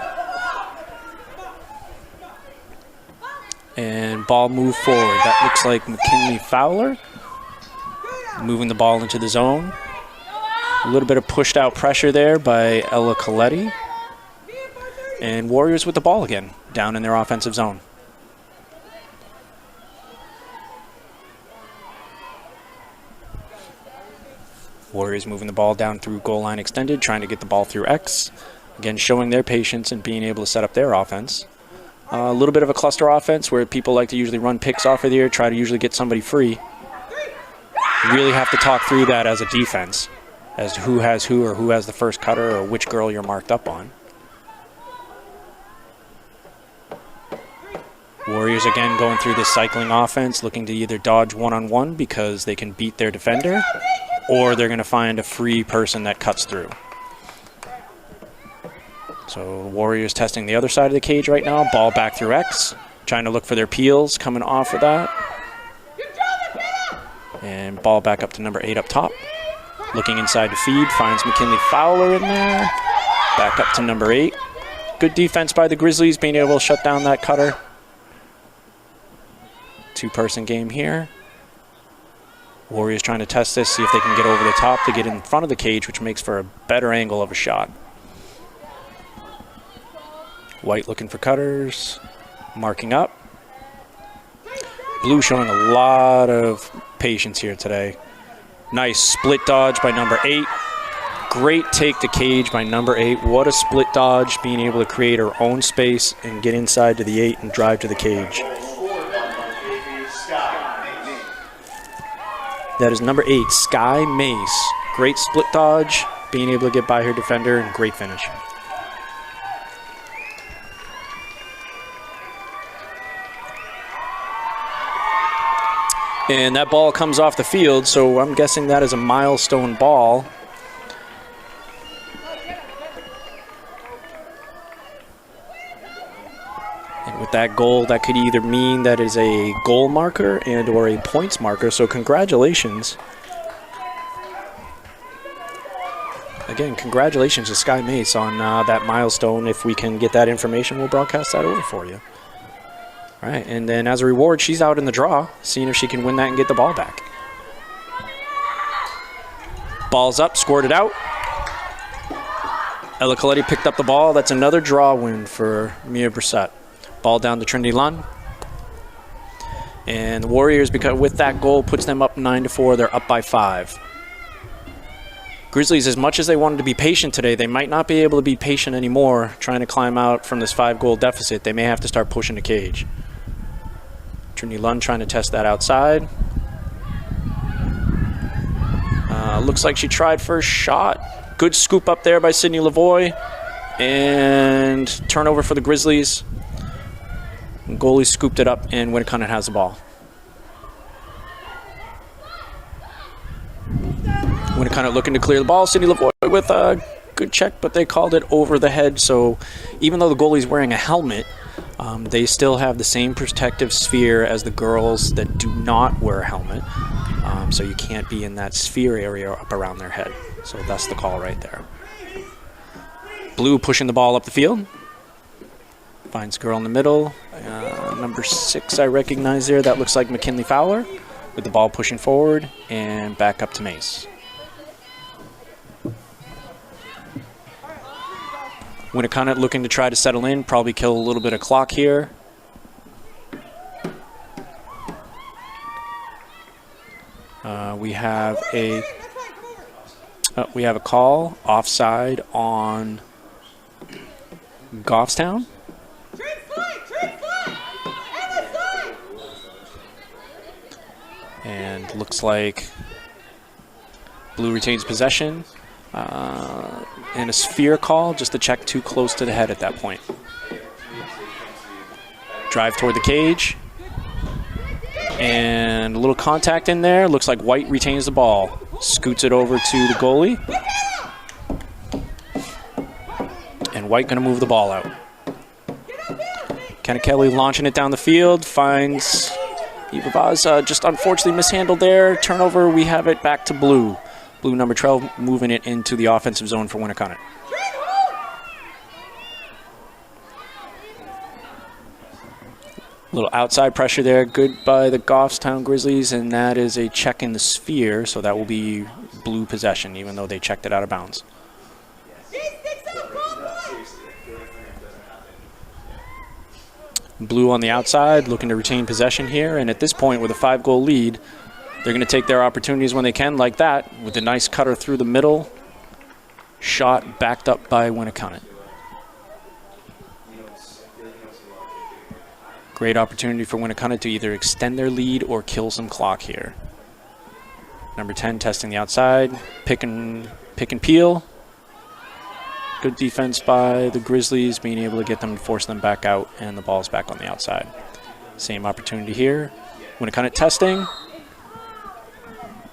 And ball moved forward. That looks like McKinley Fowler moving the ball into the zone. A little bit of pushed out pressure there by Ella Coletti. And Warriors with the ball again, down in their offensive zone. Warriors moving the ball down through goal line extended, trying to get the ball through X. Again, showing their patience and being able to set up their offense. A little bit of a cluster offense where people like to usually run picks off of there, try to usually get somebody free. You really have to talk through that as a defense, as to who has who or who has the first cutter or which girl you're marked up on. Warriors again going through this cycling offense, looking to either dodge one-on-one because they can beat their defender, or they're going to find a free person that cuts through. So Warriors testing the other side of the cage right now. Ball back through X, trying to look for their peels, coming off of that. And ball back up to number 8 up top. Looking inside to feed, finds McKinley Fowler in there. Back up to number 8. Good defense by the Grizzlies, being able to shut down that cutter. Two-person game here. Warriors trying to test this, see if they can get over the top to get in front of the cage, which makes for a better angle of a shot. White looking for cutters, marking up. Blue showing a lot of patience here today. Nice split dodge by number 8. great take to cage by number 8. What a split dodge, being able to create her own space and get inside to the 8 and drive to the cage. That is number 8, Sky Mace. Great split dodge, being able to get by her defender, and great finish. And that ball comes off the field, so I'm guessing that is a milestone ball. And with that goal, that could either mean that is a goal marker and or a points marker, so congratulations. Again, congratulations to Sky Mace on that milestone. If we can get that information, we'll broadcast that over for you. All right, and then as a reward, she's out in the draw, seeing if she can win that and get the ball back. Ball's up, scored it out. Ella Coletti picked up the ball. That's another draw win for Mia Brissett. Ball down to Trinity Lund. And the Warriors, because with that goal, puts them up 9-4. They're up by 5. Grizzlies, as much as they wanted to be patient today, they might not be able to be patient anymore trying to climb out from this 5-goal deficit. They may have to start pushing the cage. Trinity Lund trying to test that outside. Looks like she tried first shot. Good scoop up there by Sydney Lavoie. And turnover for the Grizzlies. Goalie scooped it up, and Winnacunnet has the ball. Winnacunnet looking to clear the ball. Sydney Lavoie with a good check, but they called it over the head. So even though the goalie's wearing a helmet, they still have the same protective sphere as the girls that do not wear a helmet. So you can't be in that sphere area up around their head. So that's the call right there. Blue pushing the ball up the field. Finds girl in the middle. Number 6 I recognize there. That looks like McKinley Fowler with the ball pushing forward and back up to Mace. Winnacunnet looking to try to settle in, probably kill a little bit of clock here. We have a call offside on Goffstown. And looks like Blue retains possession. And a sphere call, just to check too close to the head at that point. Drive toward the cage. And a little contact in there. Looks like White retains the ball. Scoots it over to the goalie. And White going to move the ball out. Kenna Kelly launching it down the field. Finds Eva Vaz, just unfortunately mishandled there. Turnover, we have it back to Blue. Blue number 12 moving it into the offensive zone for Winnacunnet. A little outside pressure there. Good by the Goffstown Grizzlies, and that is a check in the sphere, so that will be Blue possession, even though they checked it out of bounds. Blue on the outside, looking to retain possession here, and at this point with a 5-goal lead, they're going to take their opportunities when they can, like that, with a nice cutter through the middle. Shot backed up by Winnacunnet. Great opportunity for Winnacunnet to either extend their lead or kill some clock here. Number 10 testing the outside, pick and peel. Good defense by the Grizzlies, being able to get them to force them back out, and the ball's back on the outside. Same opportunity here. Winnacunnet testing.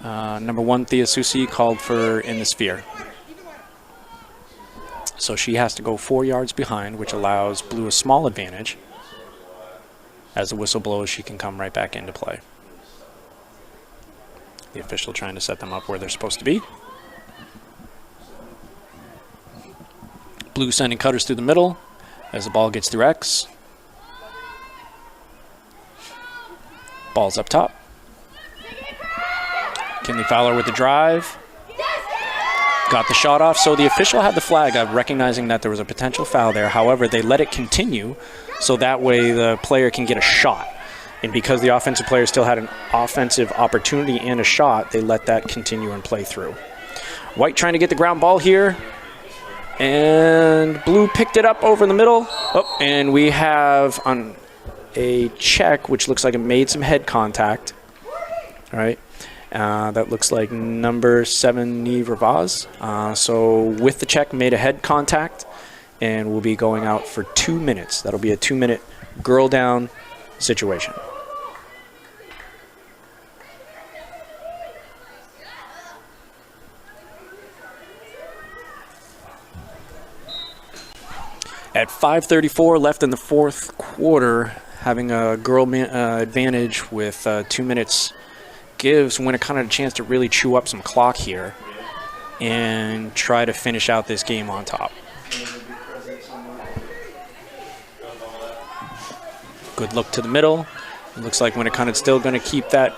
Number 1, Thea Susi, called for in the sphere. So she has to go 4 yards behind, which allows Blue a small advantage. As the whistle blows, she can come right back into play. The official trying to set them up where they're supposed to be. Blue sending cutters through the middle as the ball gets through X. Ball's up top. Kinley Fowler with the drive. Got the shot off, so the official had the flag up, recognizing that there was a potential foul there. However, they let it continue, so that way the player can get a shot. And because the offensive player still had an offensive opportunity and a shot, they let that continue and play through. White trying to get the ground ball here. And blue picked it up over in the middle. Oh, and we have on a check, which looks like it made some head contact. All right. That looks like number 7, Neve Ravaz. So with the check, made a head contact, and we'll be going out for 2 minutes. That'll be a 2-minute girl down situation. At 5:34 left in the fourth quarter, having a girl advantage with 2 minutes gives Winnacunnet a chance to really chew up some clock here and try to finish out this game on top. Good look to the middle. It looks like Winnacunnet's still going to keep that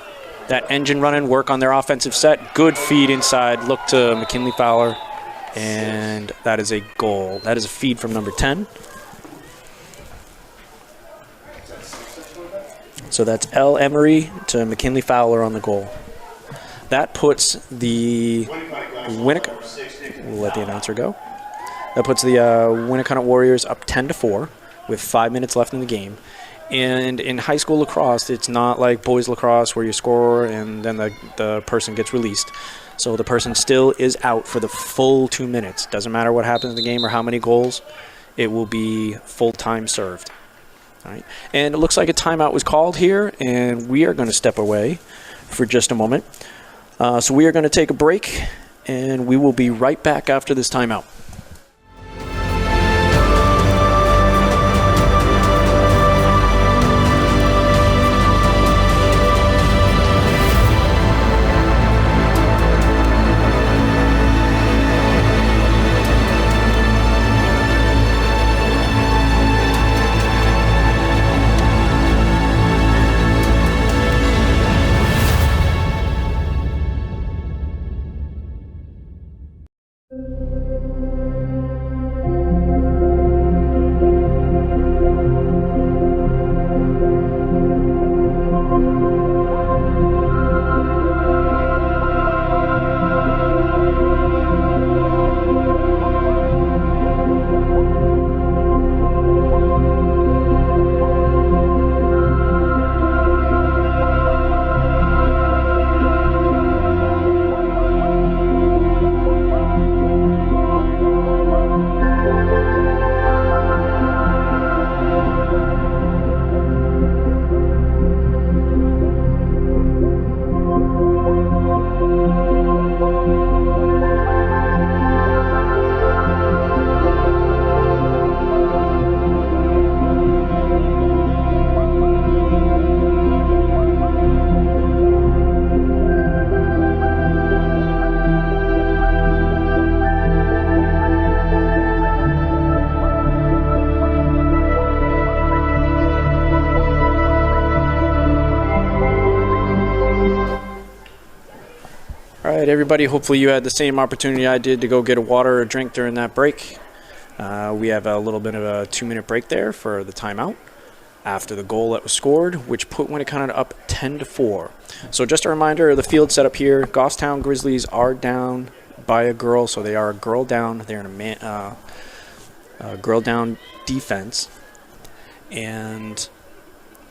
engine running, work on their offensive set. Good feed inside. Look to McKinley Fowler. And that is a goal. That is a feed from number 10. So that's L. Emery to McKinley Fowler on the goal. That puts the Winnacunnet. We'll let the announcer go. That puts the Winnacunnet Warriors up 10-4 with 5 minutes left in the game. And in high school lacrosse, it's not like boys lacrosse where you score and then the person gets released. So the person still is out for the full 2 minutes. Doesn't matter what happens in the game or how many goals. It will be full time served. All right. And it looks like a timeout was called here, and we are going to step away for just a moment. So we are going to take a break, and we will be right back after this timeout. Everybody, hopefully you had the same opportunity I did to go get a water or a drink during that break. We have a little bit of a 2-minute break there for the timeout after the goal that was scored, which put Winnacunnet up 10-4. So just a reminder of the field setup here. Goffstown Grizzlies are down by a girl, so they are a girl down. They're in a girl down defense, and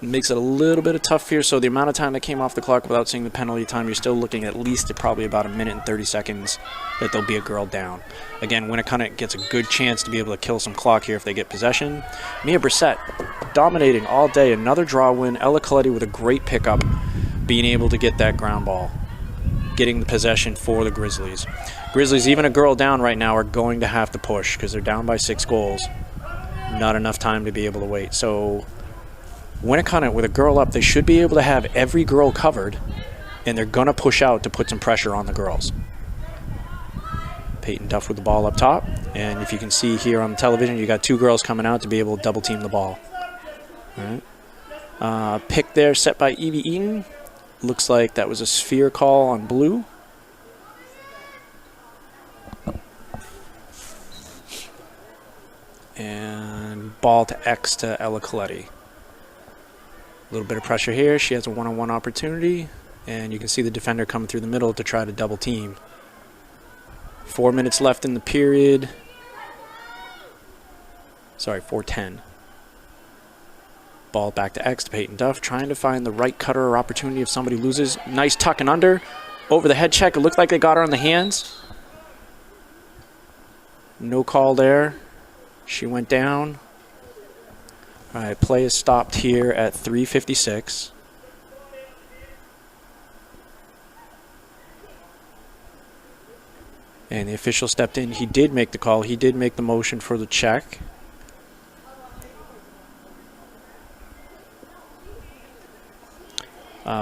makes it a little bit of tough here. So the amount of time that came off the clock without seeing the penalty time, you're still looking at least at probably about 1 minute and 30 seconds that there'll be a girl down. Again, Winnacunnet gets a good chance to be able to kill some clock here if they get possession. Mia Brissett dominating all day. Another draw win. Ella Coletti with a great pickup, being able to get that ground ball, getting the possession for the Grizzlies. Grizzlies, even a girl down right now, are going to have to push because they're down by 6 goals. Not enough time to be able to wait. So Winnacunnet, with a girl up, they should be able to have every girl covered, and they're going to push out to put some pressure on the girls. Peyton Duff with the ball up top, and if you can see here on the television, you got 2 girls coming out to be able to double team the ball. All right. Pick there set by Evie Eaton. Looks like that was a sphere call on blue. And ball to X to Ella Coletti. A little bit of pressure here. She has a one-on-one opportunity, and you can see the defender coming through the middle to try to double team. 4 minutes left in the period. Sorry, 4:10. Ball back to X to Peyton Duff, trying to find the right cutter or opportunity if somebody loses. Nice tuck and under. Over the head check. It looked like they got her on the hands. No call there. She went down. All right, play is stopped here at 3:56. And the official stepped in. He did make the call. He did make the motion for the check.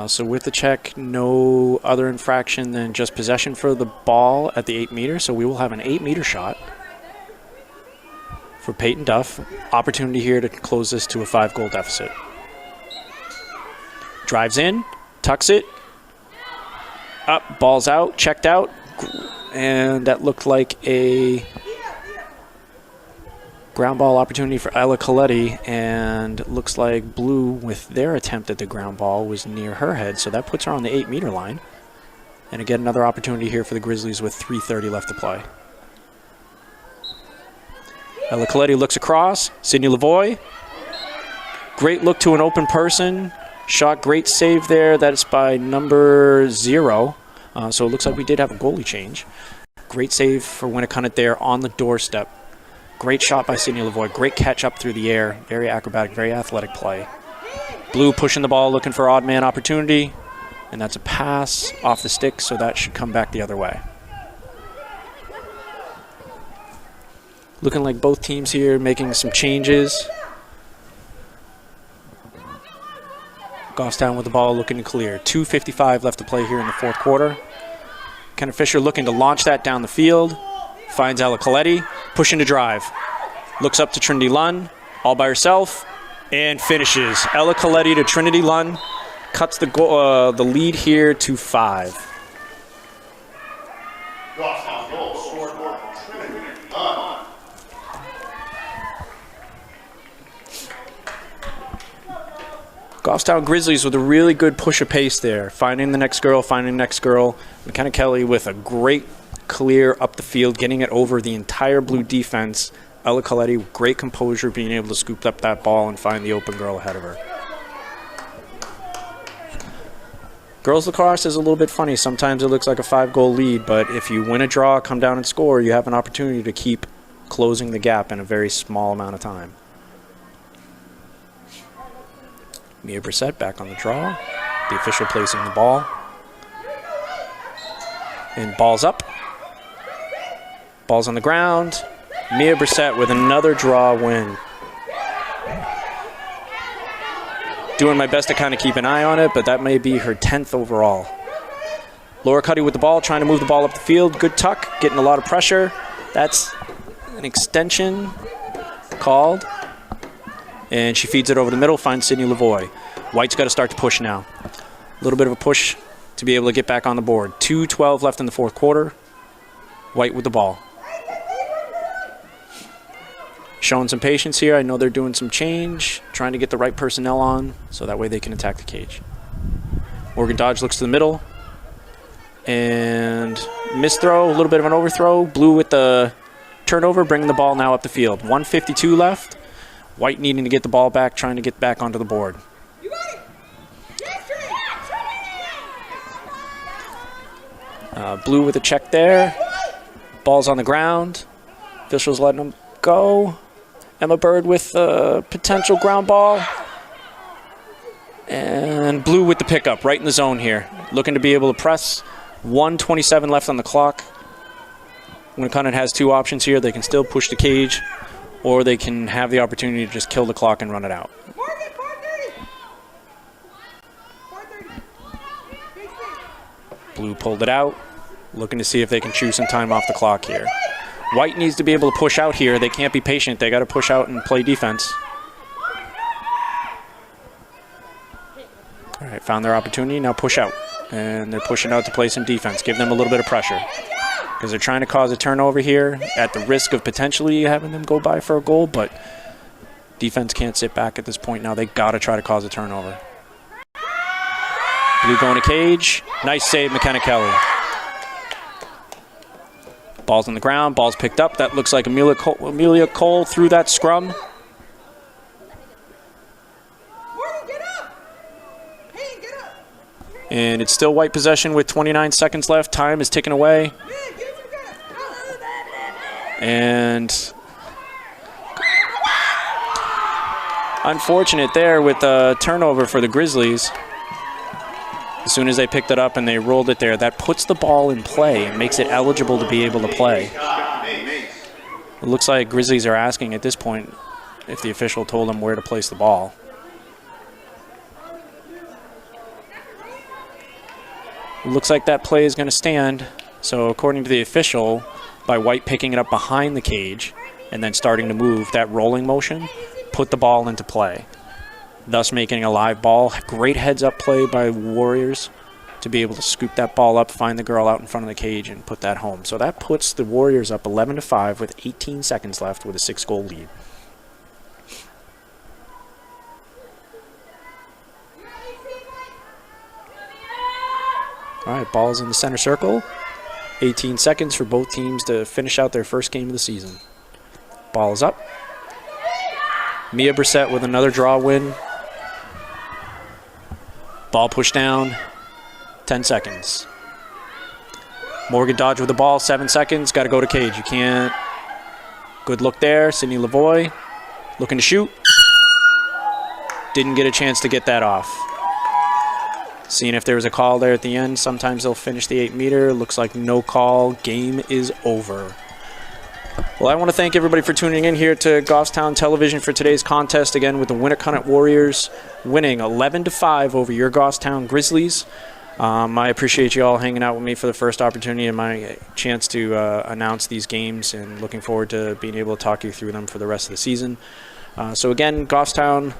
So with the check, no other infraction than just possession for the ball at the 8 meter. So we will have an 8 meter shot for Peyton Duff. Opportunity here to close this to a 5-goal deficit. Drives in, tucks it, up, ball's out, checked out, and that looked like a ground ball opportunity for Ella Coletti, and looks like Blue, with their attempt at the ground ball, was near her head, so that puts her on the 8 meter line. And again, another opportunity here for the Grizzlies with 3:30 left to play. Ella Coletti looks across. Sydney Lavoie. Great look to an open person. Shot, great save there. That's by number 0. So it looks like we did have a goalie change. Great save for Winnacunnet there on the doorstep. Great shot by Sydney Lavoie. Great catch up through the air. Very acrobatic, very athletic play. Blue pushing the ball, looking for odd man opportunity. And that's a pass off the stick, so that should come back the other way. Looking like both teams here making some changes. Goffstown with the ball, looking to clear. 2:55 left to play here in the fourth quarter. Kenneth Fisher looking to launch that down the field. Finds Ella Coletti, pushing to drive. Looks up to Trinity Lunn, all by herself, and finishes. Ella Coletti to Trinity Lunn, cuts the lead here to 5. Goffstown goal scored by Trinity Lunn. Goffstown Grizzlies with a really good push of pace there. Finding the next girl. McKenna Kelly with a great clear up the field, getting it over the entire Blue defense. Ella Coletti, great composure, being able to scoop up that ball and find the open girl ahead of her. Girls lacrosse is a little bit funny. Sometimes it looks like a 5-goal lead, but if you win a draw, come down and score, you have an opportunity to keep closing the gap in a very small amount of time. Mia Brissett back on the draw. The official placing the ball. And ball's up. Ball's on the ground. Mia Brissett with another draw win. Doing my best to kind of keep an eye on it, but that may be her 10th overall. Laura Cuddy with the ball, trying to move the ball up the field. Good tuck, getting a lot of pressure. That's an extension called. And she feeds it over the middle, finds Sydney Lavoie. White's got to start to push now. A little bit of a push to be able to get back on the board. 2:12 left in the fourth quarter. White with the ball. Showing some patience here. I know they're doing some change, trying to get the right personnel on so that way they can attack the cage. Morgan Dodge looks to the middle. And misthrow, a little bit of an overthrow. Blue with the turnover, bringing the ball now up the field. 1:52 left. White needing to get the ball back, trying to get back onto the board. Blue with a check there. Ball's on the ground. Officials letting them go. Emma Bird with a potential ground ball. And Blue with the pickup right in the zone here. Looking to be able to press. 1:27 left on the clock. Winnacunnet has two options here. They can still push the cage, or they can have the opportunity to just kill the clock and run it out. Blue pulled it out. Looking to see if they can chew some time off the clock here. White needs to be able to push out here. They can't be patient. They got to push out and play defense. All right, found their opportunity. Now push out. And they're pushing out to play some defense. Give them a little bit of pressure. Because they're trying to cause a turnover here at the risk of potentially having them go by for a goal, but defense can't sit back at this point now. They got to try to cause a turnover. Blue going to cage. Nice save, McKenna Kelly. Ball's on the ground. Ball's picked up. That looks like Amelia Cole through that scrum. And it's still white possession with 29 seconds left. Time is ticking away. And unfortunate there with the turnover for the Grizzlies. As soon as they picked it up and they rolled it there, that puts the ball in play and makes it eligible to be able to play. It looks like Grizzlies are asking at this point if the official told them where to place the ball. It looks like that play is going to stand. So according to the official, by White picking it up behind the cage and then starting to move, that rolling motion put the ball into play, thus making a live ball. Great heads-up play by Warriors to be able to scoop that ball up, find the girl out in front of the cage, and put that home. So that puts the Warriors up 11-5 with 18 seconds left with a 6-goal lead. All right, ball's in the center circle. 18 seconds for both teams to finish out their first game of the season. Ball is up. Mia Brissett with another draw win. Ball pushed down. 10 seconds. Morgan Dodge with the ball. 7 seconds. Got to go to cage. You can't. Good look there. Sydney Lavoie looking to shoot. Didn't get a chance to get that off. Seeing if there was a call there at the end. Sometimes they'll finish the 8-meter. Looks like no call. Game is over. Well, I want to thank everybody for tuning in here to Goffstown Television for today's contest. Again, with the Winnacunnet Warriors winning 11-5 over your Goffstown Grizzlies. I appreciate you all hanging out with me for the first opportunity and my chance to announce these games, and looking forward to being able to talk you through them for the rest of the season. So again, Goffstown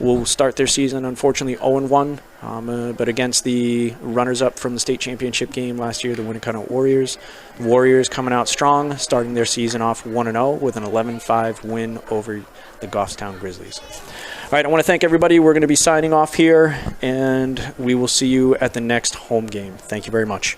will start their season, unfortunately, 0-1, but against the runners-up from the state championship game last year, the Winnacunnet Warriors. The Warriors coming out strong, starting their season off 1-0 with an 11-5 win over the Goffstown Grizzlies. All right, I want to thank everybody. We're going to be signing off here, and we will see you at the next home game. Thank you very much.